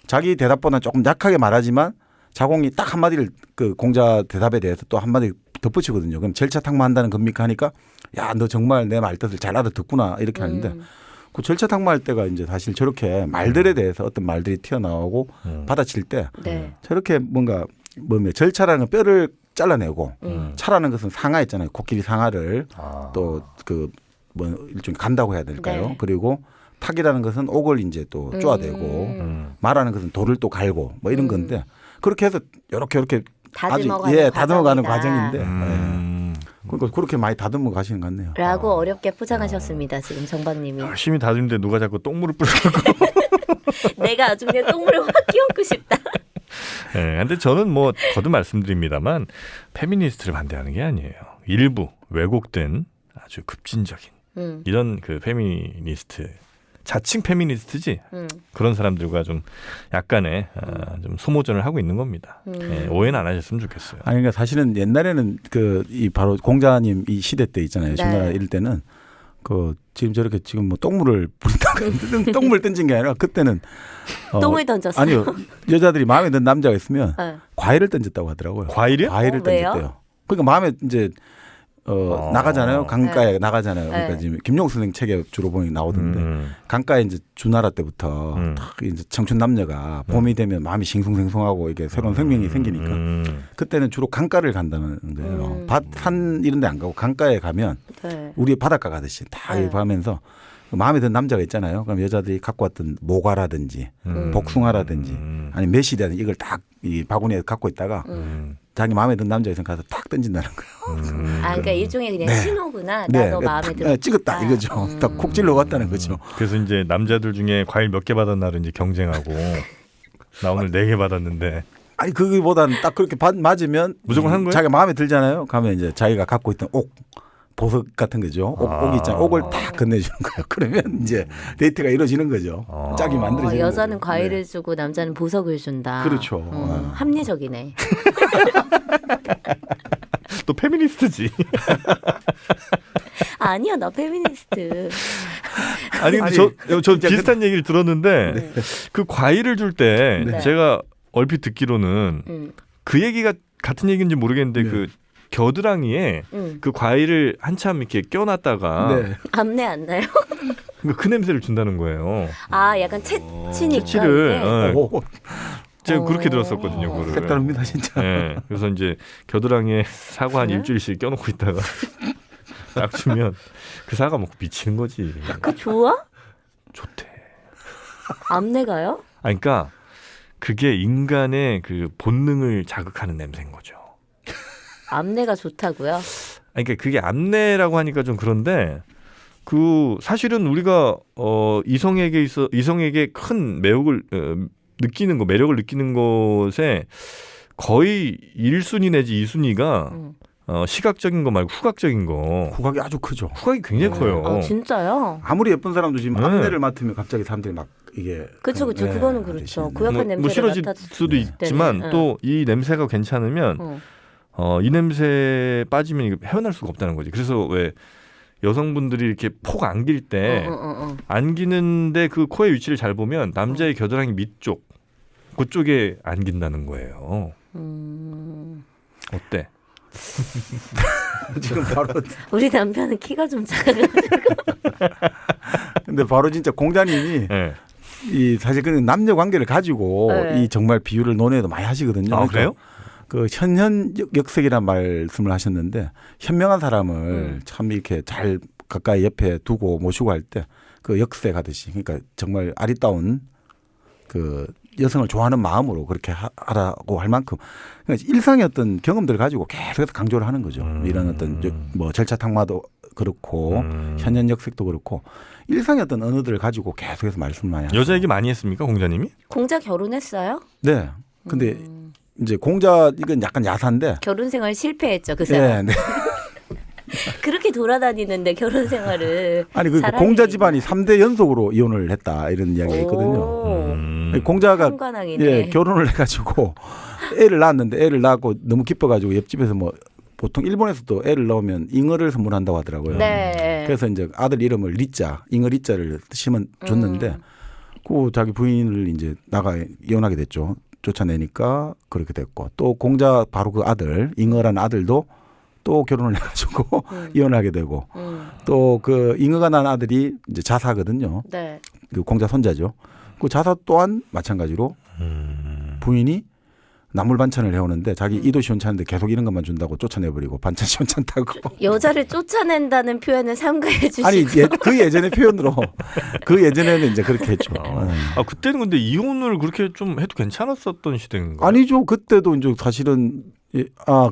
자기 대답보다 조금 약하게 말하지만 자공이 딱 한마디를 그 공자 대답에 대해서 또 한마디 덧붙이거든요. 그럼 절차탕마한다는 겁니까 하니까 야, 너 정말 내 말 뜻을 잘 알아듣구나 이렇게 하는데 그 절차탕마할 때가 이제 사실 저렇게 말들에 대해서 어떤 말들이 튀어나오고 받아칠 때 네. 저렇게 뭔가 절차라는 건 뼈를 잘라내고 차라는 것은 상하 있잖아요. 코끼리 상하를 또 그 뭐 일종의 간다고 해야 될까요? 네. 그리고 탁이라는 것은 옥을 이제 또 쪼아대고 말하는 것은 돌을 또 갈고 뭐 이런 건데 그렇게 해서 이렇게 다듬어가는 다듬어가는 과정이다. 과정인데 그러니까 그렇게 많이 다듬어 가시는 것 같네요. 라고 어렵게 포장하셨습니다. 지금 정박님이. 열심히 다듬는데 누가 자꾸 똥물을 뿌려갖고. 내가 아주 그냥 똥물을 확 끼얹고 싶다. 네, 근데 저는 뭐 거듭 말씀드립니다만 페미니스트를 반대하는 게 아니에요. 일부 왜곡된 아주 급진적인 이런 그 페미니스트 자칭 페미니스트지 그런 사람들과 좀 약간의 좀 소모전을 하고 있는 겁니다. 네, 오해는 안 하셨으면 좋겠어요. 아니 그러니까 사실은 옛날에는 그 이 바로 공자님 이 시대 때 있잖아요. 중나라 네. 이럴 때는 그 지금 저렇게 지금 뭐 똥물을 뿌린다 똥물 던진 게 아니라 그때는 똥을 던졌어요. 아니요 여자들이 마음에 드는 남자가 있으면 네. 과일을 던졌다고 하더라고요. 과일이요? 과일을 왜요? 던졌대요. 그러니까 마음에 이제 나가잖아요. 강가에 네. 나가잖아요. 그러니까 네. 지금 김용수 선생 책에 주로 보니 나오던데 강가에 이제 주나라 때부터 딱 이제 청춘 남녀가 봄이 되면 마음이 싱숭생숭하고 이게 새로운 생명이 생기니까 그때는 주로 강가를 간다는 거예요. 산 이런 데 안 가고 강가에 가면 네. 우리 바닷가 가듯이 다 네. 이렇게 하면서 마음에 드는 남자가 있잖아요. 그럼 여자들이 갖고 왔던 모과라든지 복숭아라든지 아니면 매실이라든지 이걸 딱 이 바구니에 갖고 있다가 자기 마음에 드는 남자가 있으면 가서 탁 던진다는 거예요. 아, 그러니까 일종의 그냥 네. 신호구나. 나 너 마음에 탁, 들어. 찍었다 이거죠. 딱 콕 찔러 갔다는 거죠. 그래서 이제 남자들 중에 과일 몇 개 받은 날은 이제 경쟁하고 나 오늘 4개 받았는데 아니 그거보다는 딱 그렇게 맞으면 무조건 하는 거예요? 자기가 마음에 들잖아요. 가면 이제 자기가 갖고 있던 옥 보석 같은 거죠. 아. 옥 있잖아요. 옥을 딱 건네주는 거예요. 그러면 이제 데이트가 이루어지는 거죠. 아. 짝이 만들어지는 여자는 거죠. 과일을 네. 주고 남자는 보석을 준다. 그렇죠. 합리적이네. 또 페미니스트지. 아니야, 나 페미니스트. 아니 근데 아니, 저 진짜 비슷한 얘기를 들었는데 그 과일을 줄 때 네. 제가 얼핏 듣기로는 그 얘기가 같은 얘기인지 모르겠는데 네. 그 겨드랑이에 그 과일을 한참 이렇게 껴놨다가 네. 암내 안 나요? 그 냄새를 준다는 거예요. 아, 약간 채치니까. 채취를 이게? 예. 오, 제가 그렇게 들었었거든요. 그거를. 색다릅니다 진짜. 예. 그래서 이제 겨드랑이에 사과 한 그래? 일주일씩 껴놓고 있다가 딱 주면 그 사과 먹고 미치는 거지. 그거 좋아? 좋대. 암내가요? 아, 그러니까 그게 인간의 그 본능을 자극하는 냄새인 거죠. 암내가 좋다고요? 아니, 그러니까 그게 암내라고 하니까 좀 그런데 그 사실은 우리가 이성에게 큰 매력을 느끼는 거, 매력을 느끼는 것에 거의 1순위 내지 2순위가 시각적인 거 말고 후각적인 거. 후각이 아주 크죠. 후각이 굉장히 커요. 아, 진짜요? 아무리 예쁜 사람도 지금 네. 암내를 맡으면 갑자기 사람들이 막 이게 그쵸, 네, 그거는 그렇죠. 고약한 냄새를 뭐 싫어질 맡았을 수도 때는. 있지만 네. 또 이 냄새가 괜찮으면 이 냄새 빠지면 이거 헤어날 수가 없다는 거지. 그래서 왜 여성분들이 이렇게 폭 안길 때 안기는데 그 코의 위치를 잘 보면 남자의 겨드랑이 밑쪽 그쪽에 안긴다는 거예요. 어때? 지금 바로 우리 남편은 키가 좀 작아가지고. 근데 바로 진짜 공자님이 네. 이 사실 그 남녀 관계를 가지고 네. 이 정말 비유를 논의도 많이 하시거든요. 아, 그러니까 그래요? 그 현현역색이란 말씀을 하셨는데 현명한 사람을 참 이렇게 잘 가까이 옆에 두고 모시고 할 때 그 역색 하듯이 그러니까 정말 아리따운 그 여성을 좋아하는 마음으로 그렇게 하라고 할 만큼 그러니까 일상의 어떤 경험들을 가지고 계속해서 강조를 하는 거죠. 이런 어떤 뭐 절차탕마도 그렇고 현현역색도 그렇고 일상의 어떤 언어들을 가지고 계속해서 말씀을 많이 하죠. 여자 얘기 많이 했습니까, 공자님이? 공자 결혼했어요? 네. 근데 이제 공자 이건 약간 야사인데 결혼 생활 실패했죠, 그 사람. 네, 네. 그렇게 돌아다니는데 결혼 생활을. 아니 그 사람이- 공자 집안이 3대 연속으로 이혼을 했다 이런 이야기가 있거든요. 오, 공자가 상관왕이네. 예, 결혼을 해가지고 애를 낳았는데 애를 낳고 너무 기뻐가지고 옆집에서 뭐 보통 일본에서도 애를 낳으면 잉어를 선물한다고 하더라고요. 네. 그래서 이제 아들 이름을 리자, 잉어 리자를 심은 줬는데 그 자기 부인을 이제 나가 이혼하게 됐죠. 쫓아내니까 그렇게 됐고 또 공자 바로 그 아들 잉어라는 아들도 또 결혼을 해가지고 이혼하게 되고 또 그 잉어가 난 아들이 이제 자사거든요. 네. 그 공자 손자죠. 그 자사 또한 마찬가지로 부인이 나물 반찬을 해오는데 자기 이도 시원찮은데 계속 이런 것만 준다고 쫓아내버리고 반찬 시원찮다고. 여자를 쫓아낸다는 표현을 삼가해 주시고. 아니 그 예전의 표현으로 그 예전에는 이제 그렇게 했죠. 아, 그때는 근데 이혼을 그렇게 좀 해도 괜찮았었던 시대인가요? 아니죠. 그때도 이제 사실은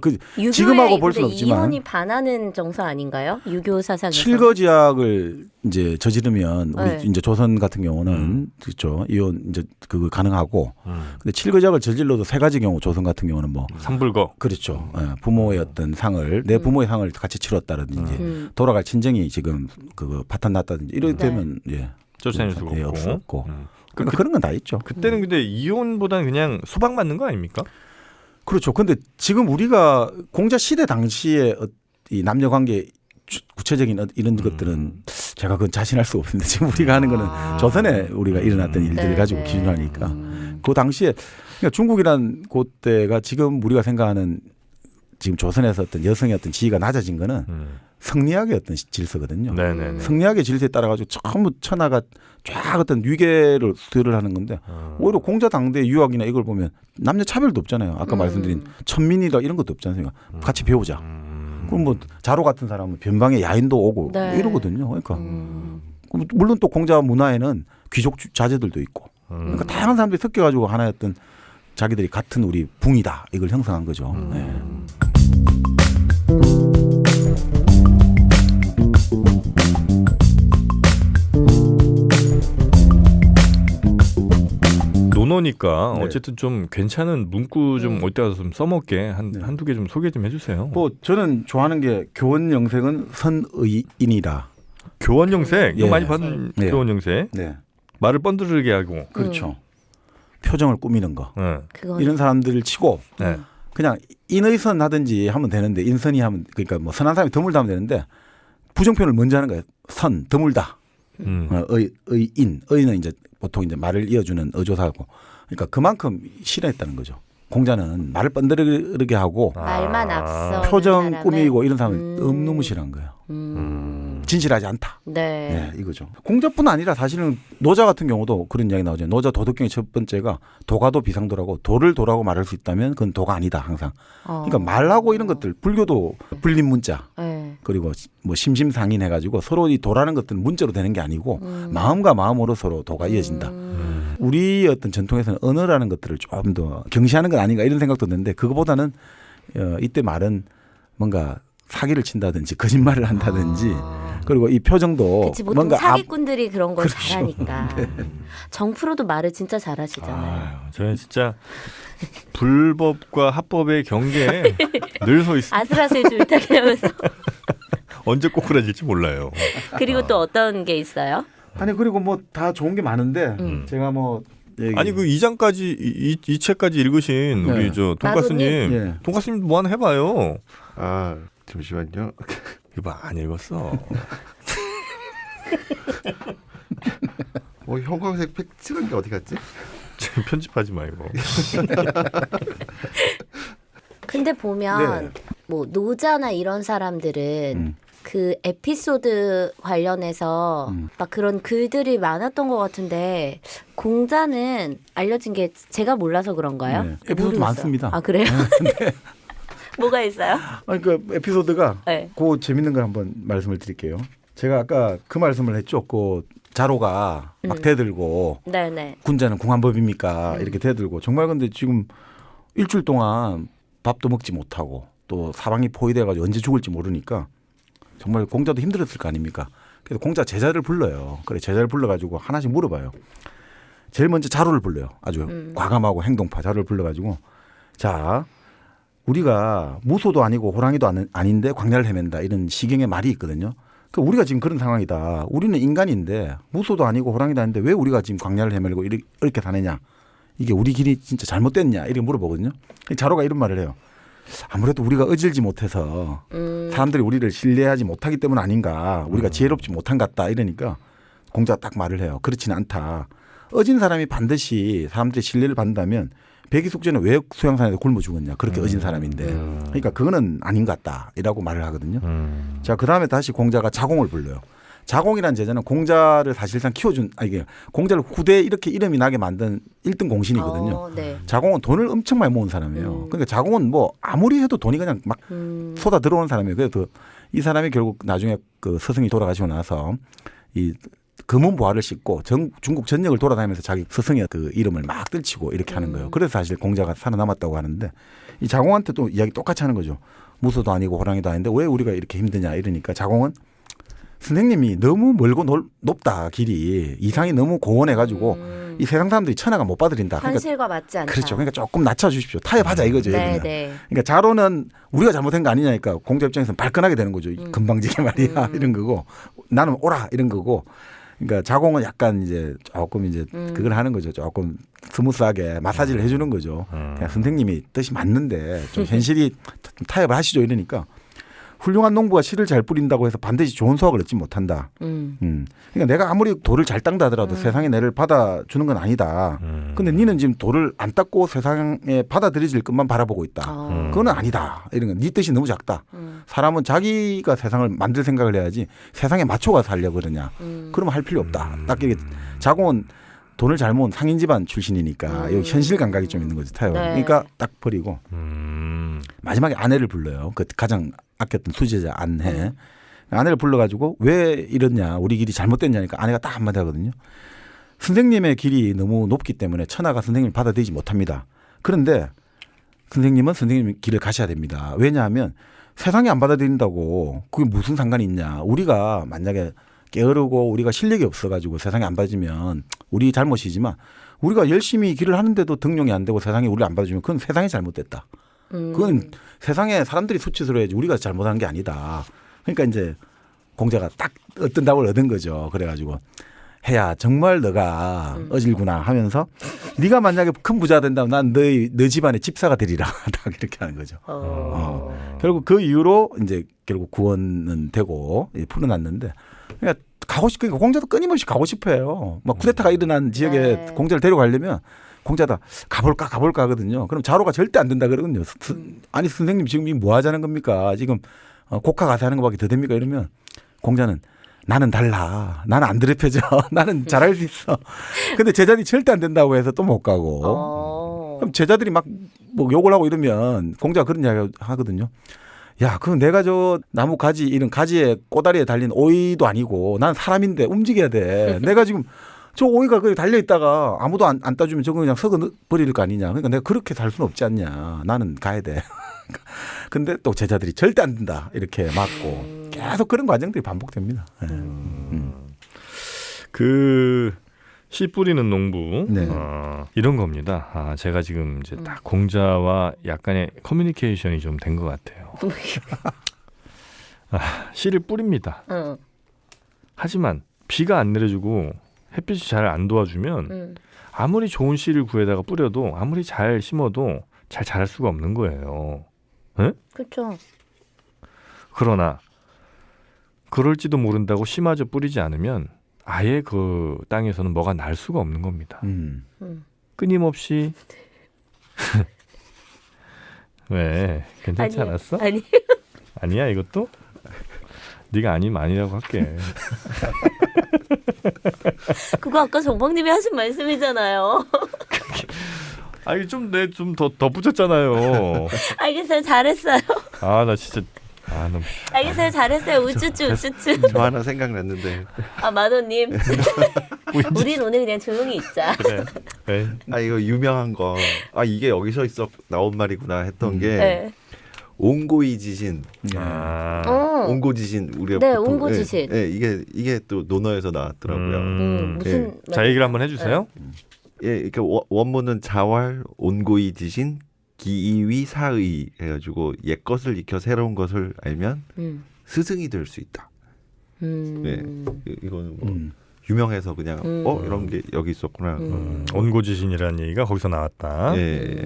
그 유교에 지금하고 볼 수는 근데 없지만 이혼이 반하는 정서 아닌가요? 유교 사상에서. 칠거지약을 이제 저지르면 우리 네. 이제 조선 같은 경우는 그렇죠. 이혼 이제 그거 가능하고 근데 칠거지약을 저질러도 세 가지 경우 조선 같은 경우는 뭐 삼불거. 그렇죠. 예, 부모의 어떤 상을 내 부모의 상을 같이 치렀다든지 돌아갈 친정이 지금 그거 파탄 났다든지 이렇게 네. 되면 예. 쫓아낼 수가 예, 없고. 없었고. 그러니까 그런 건 다 있죠. 그때는 근데 이혼보다는 그냥 소방 맞는 거 아닙니까? 그렇죠. 근데 지금 우리가 공자 시대 당시에 이 남녀 관계 구체적인 이런 것들은 제가 그건 자신할 수 없는데 지금 우리가 하는 거는 조선에 우리가 일어났던 일들을 네, 가지고 네. 기준하니까 그 당시에 그러니까 중국이란 그때가 지금 우리가 생각하는 지금 조선에서 어떤 여성의 어떤 지위가 낮아진 거는 성리학의 어떤 질서거든요. 네네네. 성리학의 질서에 따라 가지고 전부 천하가 쫙 어떤 위계를 수혈을 하는 건데 오히려 공자 당대 유학이나 이걸 보면 남녀 차별도 없잖아요. 아까 말씀드린 천민이다 이런 것도 없잖아요. 같이 배우자. 그럼 뭐 자로 같은 사람은 변방에 야인도 오고 네. 이러거든요. 그러니까 물론 또 공자 문화에는 귀족 자제들도 있고 그러니까 다양한 사람들이 섞여가지고 하나의 어떤 자기들이 같은 우리 붕이다 이걸 형성한 거죠. 네. 논어니 있으니까 네. 어쨌든 좀 괜찮은 문구 좀 올 때가 좀 써먹게 네. 한두 개 좀 소개 좀 해주세요. 뭐 저는 좋아하는 게 교원 영색은 선의인이다. 교원 영색 이거 예. 많이 받은 네. 교원 영색 네, 말을 번드르게 하고 그렇죠. 표정을 꾸미는 거. 네. 그건 이런 사람들을 치고 네. 그냥 인의선 하든지 하면 되는데 인선이 하면 그러니까 뭐 선한 사람이 드물다 하면 되는데 부정표현을 먼저 하는 거예요. 선 드물다. 의인 의는 이제 보통 이제 말을 이어주는 어조사고 그러니까 그만큼 싫어했다는 거죠. 공자는 말을 번드르게 하고 말만 앞서 표정 사람을. 꾸미고 이런 사람을 너무 싫어한 거예요. 진실하지 않다. 네. 네, 이거죠. 공자뿐 아니라 사실은 노자 같은 경우도 그런 이야기 나오죠. 노자 도덕경의 첫 번째가 도가도 비상도라고 도를 도라고 말할 수 있다면 그건 도가 아니다 항상. 그러니까 말하고 이런 것들 불교도 불린 문자 네. 그리고 뭐 심심상인 해가지고 서로 이 도라는 것들은 문자로 되는 게 아니고 마음과 마음으로 서로 도가 이어진다. 우리 어떤 전통에서는 언어라는 것들을 조금 더 경시하는 건 아닌가 이런 생각도 드는데 그거보다는 이때 말은 뭔가 사기를 친다든지 거짓말을 한다든지 그리고 이 표정도 그치, 보통 뭔가 사기꾼들이 그런 걸 그렇죠. 잘하니까. 정프로도 말을 진짜 잘하시잖아요. 아유, 저는 진짜 불법과 합법의 경계에 늘 서 있어. 아슬아슬 줄타기 하면서. 언제 꼬꾸라질지 몰라요. 그리고 또 어떤 게 있어요? 아니 그리고 뭐 다 좋은 게 많은데 제가 뭐 아니 그 2장까지 이 책까지 읽으신 네. 우리 저 돈가스님, 예. 돈가스님 뭐 하나 해봐요. 아 잠시만요. 이거 봐, 안 읽었어. 형광색 팩 찍은 게 어디 갔지? 지금 편집하지 말고. 근데 보면 네. 뭐 노자나 이런 사람들은 음. 그 에피소드 관련해서 막 그런 글들이 많았던 것 같은데 공자는 알려진 게 제가 몰라서 그런가요? 네. 에피소드 모르겠어요. 많습니다. 아 그래요? 뭐가 있어요? 아니 그 에피소드가 네. 그 재밌는 걸 한번 말씀을 드릴게요. 제가 아까 그 말씀을 했죠. 그 자로가 막 대들고 네네. 군자는 궁한법입니까 이렇게 대들고 정말 근데 지금 일주일 동안 밥도 먹지 못하고 또 사방이 포위돼가지고 언제 죽을지 모르니까 정말 공자도 힘들었을 거 아닙니까? 그래서 공자 제자를 불러요. 그래 제자를 불러가지고 하나씩 물어봐요. 제일 먼저 자로를 불러요. 아주 과감하고 행동파 자로를 불러가지고 자 우리가 무소도 아니고 호랑이도 아닌데 광야를 헤맨다 이런 시경의 말이 있거든요. 그러니까 우리가 지금 그런 상황이다. 우리는 인간인데 무소도 아니고 호랑이도 아닌데 왜 우리가 지금 광야를 헤매고 이렇게 사느냐. 이게 우리 길이 진짜 잘못됐냐 이렇게 물어보거든요. 자로가 이런 말을 해요. 아무래도 우리가 어질지 못해서 사람들이 우리를 신뢰하지 못하기 때문 아닌가. 우리가 지혜롭지 못한 것 같다 이러니까 공자가 딱 말을 해요. 그렇지는 않다. 어진 사람이 반드시 사람들의 신뢰를 받는다면 백이숙제는 왜 수양산에서 굶어 죽었냐. 그렇게 어진 사람인데. 그러니까 그거는 아닌 것 같다 이라고 말을 하거든요. 자, 그다음에 다시 공자가 자공을 불러요. 자공이라는 제자는 공자를 사실상 키워준 이게 공자를 후대에 이렇게 이름이 나게 만든 1등 공신이거든요. 네. 자공은 돈을 엄청 많이 모은 사람이에요. 그러니까 자공은 뭐 아무리 해도 돈이 그냥 막 쏟아 들어오는 사람이에요. 그래서 이 사람이 결국 나중에 그 스승이 돌아가시고 나서 이 금은 보화를 싣고 중국 전역을 돌아다니면서 자기 스승의 그 이름을 막 떨치고 이렇게 하는 거예요. 그래서 사실 공자가 살아남았다고 하는데 이 자공한테 또 이야기 똑같이 하는 거죠. 무소도 아니고 호랑이도 아닌데 왜 우리가 이렇게 힘드냐 이러니까 자공은 선생님이 너무 멀고 높다 길이 이상이 너무 고원해가지고 이 세상 사람들이 천하가 못 받아들인다. 현실과 맞지 않다. 그렇죠. 그러니까 조금 낮춰주십시오. 타협하자 이거죠. 네, 여기는. 네. 그러니까 자로는 우리가 잘못한 거 아니냐니까 공자 입장에서는 발끈하게 되는 거죠. 금방지게 말이야 이런 거고 나는 오라 이런 거고. 그러니까 자공은 약간 이제 조금 이제 그걸 하는 거죠. 조금 스무스하게 마사지를 해주는 거죠. 그냥 선생님이 뜻이 맞는데 좀 현실이 좀 타협을 하시죠 이러니까 훌륭한 농부가 씨를 잘 뿌린다고 해서 반드시 좋은 수확을 얻지 못한다. 그러니까 내가 아무리 돌을 잘 닦다 하더라도 세상에 내를 받아주는 건 아니다. 근데 니는 지금 돌을 안 닦고 세상에 받아들여질 것만 바라보고 있다. 그거는 아니다. 이런 거. 네 뜻이 너무 작다. 사람은 자기가 세상을 만들 생각을 해야지 세상에 맞춰가 살려고 그러냐. 그러면 할 필요 없다. 딱 이게 자공은 돈을 잘 모은 상인 집안 출신이니까 여기 현실 감각이 좀 있는 거죠. 타협. 네. 그러니까 딱 버리고 마지막에 아내를 불러요. 그 가장 아꼈던 수제자 안해. 아내를 불러가지고 왜 이러냐. 우리 길이 잘못됐냐니까 아내가 딱 한마디 하거든요. 선생님의 길이 너무 높기 때문에 천하가 선생님을 받아들이지 못합니다. 그런데 선생님은 선생님의 길을 가셔야 됩니다. 왜냐하면 세상이 안 받아들인다고 그게 무슨 상관이 있냐. 우리가 만약에 게으르고 우리가 실력이 없어가지고 세상에 안 받으면 우리 잘못이지만 우리가 열심히 길을 하는데도 등용이 안 되고 세상이 우리를 안 받아주면 그건 세상이 잘못됐다. 그건 세상에 사람들이 수치스러워 해야지 우리가 잘못한 게 아니다. 그러니까 이제 공자가 딱 어떤 답을 얻은 거죠. 그래가지고 해야 정말 너가 어질구나 하면서 네가 만약에 큰 부자 된다면 난 너 집안의 집사가 되리라. 딱 이렇게 하는 거죠. 결국 그 이후로 이제 결국 구원은 되고 풀어놨는데 그러니까 그러니까 공자도 끊임없이 가고 싶어요. 막 쿠데타가 일어난 지역에 네. 공자를 데려가려면 공자다 가볼까 하거든요. 그럼 자로가 절대 안 된다 그러거든요. 아니 선생님 지금 이 뭐 하자는 겁니까? 지금 곡하 가서 하는 것밖에 더 됩니까? 이러면 공자는 나는 달라. 나는 안 더럽혀져. 나는 잘할 수 있어. 근데 제자들이 절대 안 된다고 해서 또 못 가고. 그럼 제자들이 막 뭐 욕을 하고 이러면 공자가 그런 이야기 하거든요. 야, 그 내가 저 나무 가지 이런 가지에 꼬다리에 달린 오이도 아니고 난 사람인데 움직여야 돼. 내가 지금 저 오이가 거기 달려 있다가 아무도 안 따주면 저거 그냥 썩어 버릴 거 아니냐. 그러니까 내가 그렇게 살 수는 없지 않냐. 나는 가야 돼. 근데 또 제자들이 절대 안 된다. 이렇게 막고 계속 그런 과정들이 반복됩니다. 그 씨 뿌리는 농부 네. 이런 겁니다. 제가 지금 이제 딱 공자와 약간의 커뮤니케이션이 좀 된 것 같아요. 씨를 뿌립니다. 하지만 비가 안 내려주고 햇빛이 잘 안 도와주면 아무리 좋은 씨를 구해다가 뿌려도 아무리 잘 심어도 잘 자랄 수가 없는 거예요. 네? 그렇죠. 그러나 그럴지도 모른다고 씨마저 뿌리지 않으면 아예 그 땅에서는 뭐가 날 수가 없는 겁니다. 끊임없이 왜 괜찮지 아니요. 않았어? 아니. 아니야 이것도? 네가 아니면 아니라고 할게. 그거 아까 정박님이 하신 말씀이잖아요. 아니 좀 내 좀 더 덧붙였잖아요. 알겠어요. 잘했어요. 아 나 진짜 너무 알겠어요. 잘했어요. 우쭈쭈. 저 하나 생각났는데. 마도님. 우린 오늘 그냥 조용히 있자. 그래. 네. 이거 유명한 거. 이게 여기서 나온 말이구나 했던 게 네. 옹고이 지신. 옹고 지신 우리가 네, 보통, 옹고 지신. 예, 이게 또 논어에서 나왔더라고요. 무슨 자 얘기를 한번 해주세요. 예, 그러니까 원문은 자활 옹고이 지신 기이위 사의 해가지고 옛 것을 익혀 새로운 것을 알면 스승이 될 수 있다. 네, 이거는 뭐 유명해서 그냥 이런 게 여기 있었구나. 온고지신이라는 얘기가 거기서 나왔다. 예.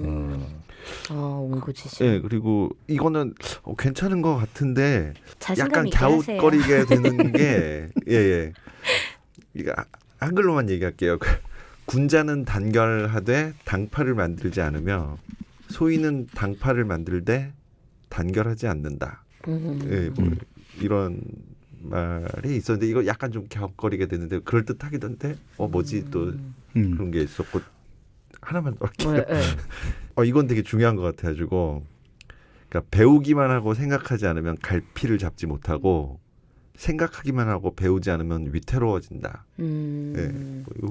옹고지신. 예, 그리고 이거는 괜찮은 것 같은데 자신감 약간 있게 하세요. 갸웃거리게 되는 게 예. 이거 한글로만 얘기할게요. 군자는 단결하되 당파를 만들지 않으며 소인은 당파를 만들되 단결하지 않는다. 예, 뭐 이런 말이 있었는데 이거 약간 좀 갸웃거리게 되는데 그럴 듯하기도 한데 뭐지 또 그런 게 있었고 하나만 더 할게요. 이건 되게 중요한 것 같아가지고 그러니까 배우기만 하고 생각하지 않으면 갈피를 잡지 못하고 생각하기만 하고 배우지 않으면 위태로워진다. 네.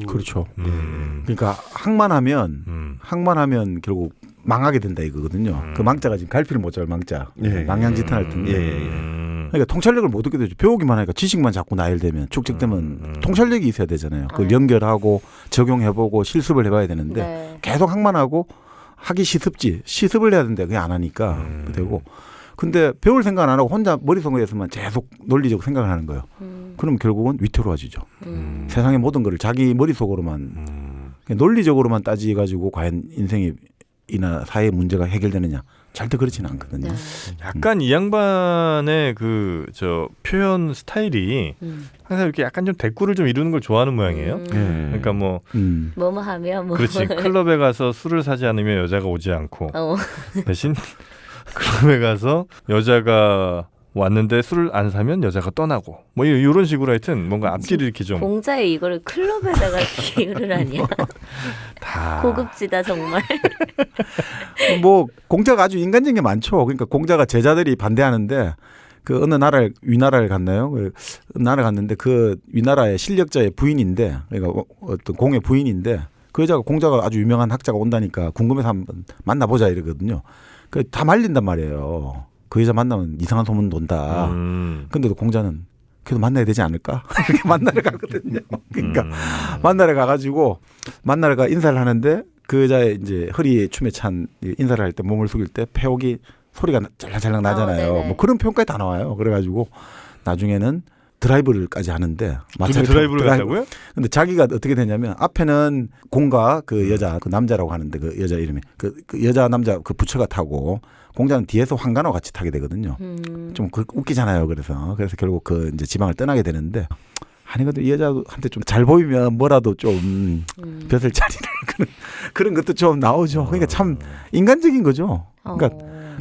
그렇죠. 그러니까 학만하면 결국 망하게 된다 이거거든요. 그 망자가 지금 갈피를 못 잡을 망자. 망양지탄할 텐데. 그러니까 통찰력을 못 얻게 되죠. 배우기만 하니까 지식만 자꾸 나열되면 축적되면 통찰력이 있어야 되잖아요. 그걸 연결하고 적용해보고 실습을 해봐야 되는데 네. 계속 학만하고 하기 시습을 해야 되는데 그게 안 하니까 되고. 근데 배울 생각 안 하고 혼자 머릿속에서만 계속 논리적으로 생각을 하는 거예요. 그럼 결국은 위태로워지죠. 세상의 모든 거를 자기 머릿속으로만 논리적으로만 따지가지고 과연 인생이나 사회의 문제가 해결되느냐. 절대 그렇지는 않거든요. 네. 약간 이 양반의 표현 스타일이 항상 이렇게 약간 좀 대꾸를 좀 이루는 걸 좋아하는 모양이에요. 그러니까 뭐뭐 하면 뭐. 그렇지. 클럽에 가서 술을 사지 않으면 여자가 오지 않고 대신 클럽에 가서 여자가 왔는데 술을 안 사면 여자가 떠나고 뭐 이런 식으로 하여튼 뭔가 앞뒤를 이렇게 좀 공자에 이거를 클럽에다가 기울을 하냐. 다 고급지다 정말. 뭐 공자가 아주 인간적인 게 많죠. 그러니까 공자가 제자들이 반대하는데 그 어느 위나라를 갔나요? 그 나라 갔는데 그 위나라의 실력자의 부인인데 그러니까 어떤 공의 부인인데 그 여자가 공자가 아주 유명한 학자가 온다니까 궁금해서 한번 만나보자 이러거든요. 다 말린단 말이에요. 그 여자 만나면 이상한 소문 돈다. 근데도 공자는 그래도 만나야 되지 않을까? 이렇게 만나러 가거든요. 그러니까 만나러 가가지고 만나러 가 인사를 하는데 그 여자의 이제 허리에 춤에 찬 인사를 할 때 몸을 숙일 때 폐옥이 소리가 잘랑잘랑 나잖아요. 네네. 뭐 그런 표현까지 다 나와요. 그래가지고 나중에는 드라이브를까지 하는데 둘이 드라이브를 갔다고요? 근데 자기가 어떻게 되냐면 앞에는 공과 그 여자 그 남자라고 하는데 그 여자 이름이 그 여자 남자 그 부처가 타고 공자는 뒤에서 황간호 같이 타게 되거든요. 좀 웃기잖아요. 그래서 결국 그 이제 지방을 떠나게 되는데 아니 근데 이 여자한테 좀 잘 보이면 뭐라도 좀 벼슬 자리를 그런 것도 좀 나오죠. 그러니까 참 인간적인 거죠. 그러니까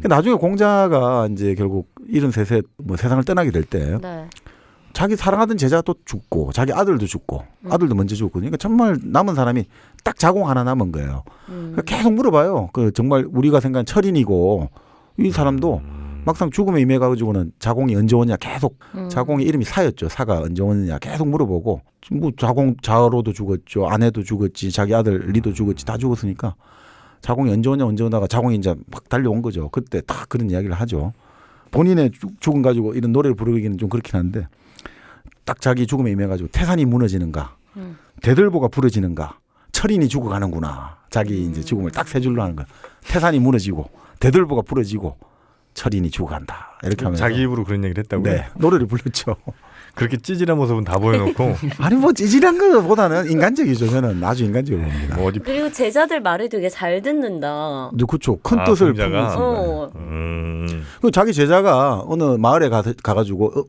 나중에 공자가 이제 결국 73세 뭐 세상을 떠나게 될 때 네. 자기 사랑하던 제자도 죽고 자기 아들도 죽고 아들도 먼저 죽고 그러니까 정말 남은 사람이 딱 자공 하나 남은 거예요. 그러니까 계속 물어봐요. 그 정말 우리가 생각한 철인이고 이 사람도 막상 죽음에 임해가지고는 자공이 언제 오냐 계속 자공의 이름이 사였죠. 사가 언제 오느냐 계속 물어보고 뭐 자공 자로도 죽었죠. 아내도 죽었지. 자기 아들 리도 죽었지. 다 죽었으니까 자공이 언제 오다가 자공이 이제 막 달려온 거죠. 그때 딱 그런 이야기를 하죠. 본인의 죽음 가지고 이런 노래를 부르기는 좀 그렇긴 한데 딱 자기 죽음에 임해가지고 태산이 무너지는가 대들보가 부러지는가 철인이 죽어가는구나. 자기 이제 죽음을 딱 세 줄로 하는 거야. 태산이 무너지고 대들보가 부러지고 철인이 죽어간다. 이렇게 하면서 자기 입으로 그런 얘기를 했다고요? 네, 노래를 불렀죠. 그렇게 찌질한 모습은 다 보여놓고 아니 뭐 찌질한 것보다는 인간적이죠. 저는 아주 인간적으로 봅니다. 뭐 어디 그리고 제자들 말을 되게 잘 듣는다. 근데 그렇죠. 큰 뜻을 공자가? 품었습니다. 어. 그 자기 제자가 어느 마을에 가가지고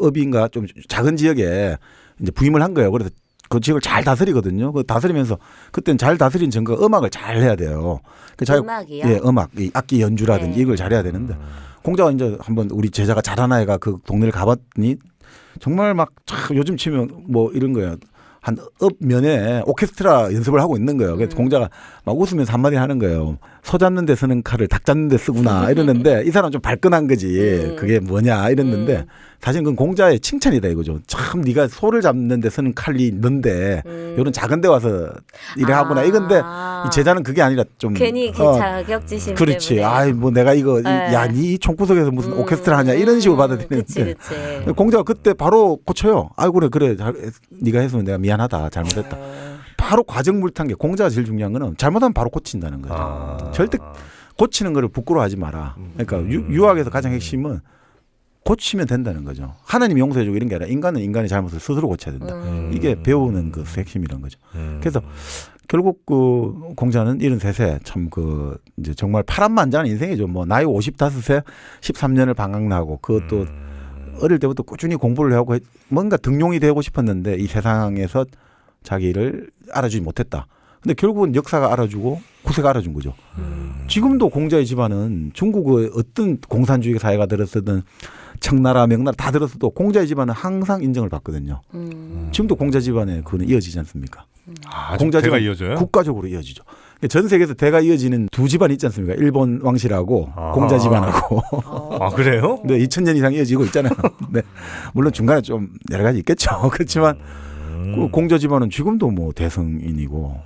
읍인가 좀 작은 지역에 이제 부임을 한 거예요. 그래서 그 지역을 잘 다스리거든요. 그 다스리면서 그때는 잘 다스린 증거가 음악을 잘 해야 돼요. 그 음악이요? 예, 음악, 이 악기 연주라든지 네. 이걸 잘해야 되는데 공자가 이제 한번 우리 제자가 잘하나 애가 그 동네를 가봤더니 정말 막 요즘 치면 뭐 이런 거야. 한 읍면에 오케스트라 연습을 하고 있는 거예요. 그래서 공자가 막 웃으면서 한마디 하는 거예요. 소 잡는 데 쓰는 칼을 닭 잡는 데 쓰구나 이러는데 이 사람 좀 발끈한 거지. 그게 뭐냐 이랬는데 사실 그건 공자의 칭찬이다 이거죠. 참 네가 소를 잡는 데 쓰는 칼이 있는데 이런 작은 데 와서 일을 하구나 이건데 이 제자는 그게 아니라 좀 괜히 그 자격지심 그렇지. 때문에. 아이 뭐 내가 이거 네. 야 니 총구석에서 무슨 오케스트라 하냐 이런 식으로 받아들이는데 그치. 공자가 그때 바로 고쳐요. 아이고 그래 네가 했으면 내가 미안하다 잘못했다. 바로 과정물탄 게 공자가 제일 중요한 거는 잘못하면 바로 고친다는 거죠. 절대 고치는 거를 부끄러워하지 마라. 그러니까 유학에서 가장 핵심은 고치면 된다는 거죠. 하나님 용서해주고 이런 게 아니라 인간은 인간의 잘못을 스스로 고쳐야 된다. 이게 배우는 그 핵심이란 거죠. 그래서 결국 그 공자는 73세 참 그 이제 정말 파란만장한 인생이죠. 뭐 나이 55세 13년을 방학나고 그것도 어릴 때부터 꾸준히 공부를 하고 뭔가 등용이 되고 싶었는데 이 세상에서 자기를 알아주지 못했다. 근데 결국은 역사가 알아주고 구세가 알아준 거죠. 지금도 공자의 집안은 중국의 어떤 공산주의 사회가 들었든 청나라 명나라 다 들었어도 공자의 집안은 항상 인정을 받거든요. 지금도 공자 집안에 그거는 이어지지 않습니까? 공자 대가 집안 이어져요? 국가적으로 이어지죠. 전 세계에서 대가 이어지는 두 집안 있지 않습니까? 일본 왕실하고 공자 집안하고. 아 그래요? 네, 2000년 이상 이어지고 있잖아요. 네. 물론 중간에 좀 여러 가지 있겠죠. 그렇지만 그 공자 집안은 지금도 뭐 대성인이고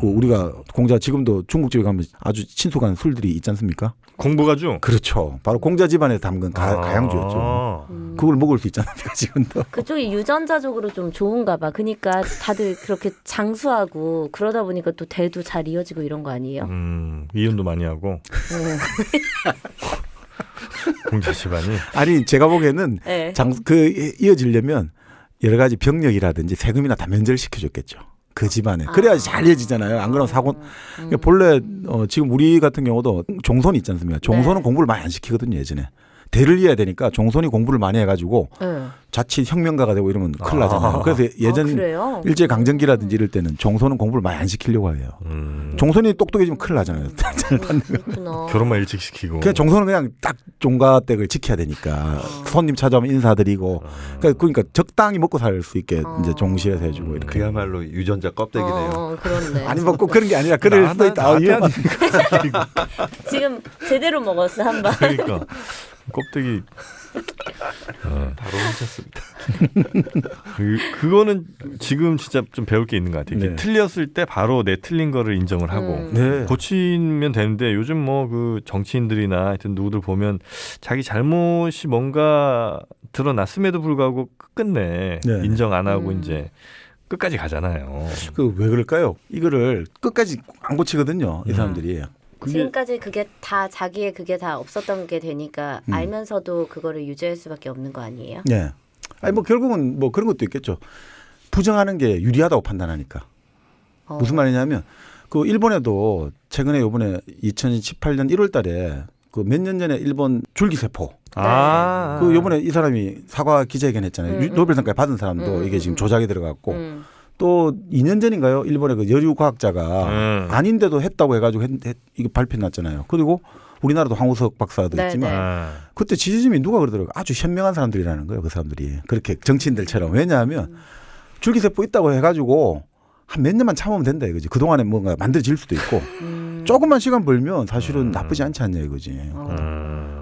우리가 공자 지금도 중국집에 가면 아주 친숙한 술들이 있지 않습니까? 공부가죠? 그렇죠. 바로 공자 집안에서 담근 가양주였죠. 그걸 먹을 수 있잖아요. 지금도. 그쪽이 유전자적으로 좀 좋은가 봐. 그러니까 다들 그렇게 장수하고 그러다 보니까 또 대도 잘 이어지고 이런 거 아니에요? 이혼도 많이 하고 공자 집안이 아니 제가 보기에는 네. 이어지려면 여러 가지 병력이라든지 세금이나 다 면제시켜줬겠죠. 그 집안에. 그래야지 잘 이어지잖아요. 안 그러면 사고. 그러니까 본래 지금 우리 같은 경우도 종손이 있지 않습니까? 종손은 네. 공부를 많이 안 시키거든요. 예전에. 대를 이어야 되니까 종손이 공부를 많이 해가지고 자칫 혁명가가 되고 이러면 큰일 나잖아요. 그래서 예전 그래요? 일제강점기라든지 이럴 때는 종손은 공부를 많이 안 시키려고 해요. 종손이 똑똑해지면 큰일 나잖아요. 그렇구나. 결혼만 일찍 시키고 그냥 종손은 그냥 딱 종가댁을 지켜야 되니까 손님 찾아오면 인사드리고 그러니까 적당히 먹고 살 수 있게 이제 종실에서 해주고 이렇게. 그야말로 유전자 껍데기네요. 그렇네. 아니 뭐 꼭 그런 게 아니라 그럴 수도 있다. 지금 제대로 먹었어 한 번. 그러니까 껍데기 바로 훔쳤습니다. 그거는 지금 진짜 좀 배울 게 있는 것 같아요. 네. 틀렸을 때 바로 내 틀린 거를 인정을 하고 네. 고치면 되는데 요즘 뭐 그 정치인들이나 하여튼 누구들 보면 자기 잘못이 뭔가 드러났음에도 불구하고 끝내 네. 인정 안 하고 이제 끝까지 가잖아요. 그 왜 그럴까요? 이거를 끝까지 안 고치거든요. 이 사람들이. 지금까지 그게 다 자기의 그게 다 없었던 게 되니까 알면서도 그거를 유지할 수밖에 없는 거 아니에요? 네. 아니 뭐 결국은 뭐 그런 것도 있겠죠. 부정하는 게 유리하다고 판단하니까. 무슨 말이냐면 그 일본에도 최근에 요번에 2018년 1월달에 그 몇 년 전에 일본 줄기세포 그 요번에 이 사람이 사과 기자회견 했잖아요. 노벨상까지 받은 사람도 이게 지금 조작이 들어갔고 또 2년 전인가요? 일본의 그 여류 과학자가 아닌데도 했다고 해가지고 이게 발표 났잖아요. 그리고 우리나라도 황우석 박사도 네, 있지만 네. 그때 지지즘이 누가 그러더라고요. 아주 현명한 사람들이라는 거예요. 그 사람들이. 그렇게 정치인들처럼. 왜냐하면 줄기세포 있다고 해가지고 한 몇 년만 참으면 된다 이거지. 그동안에 뭔가 만들어질 수도 있고 조금만 시간 벌면 사실은 나쁘지 않지 않냐 이거지.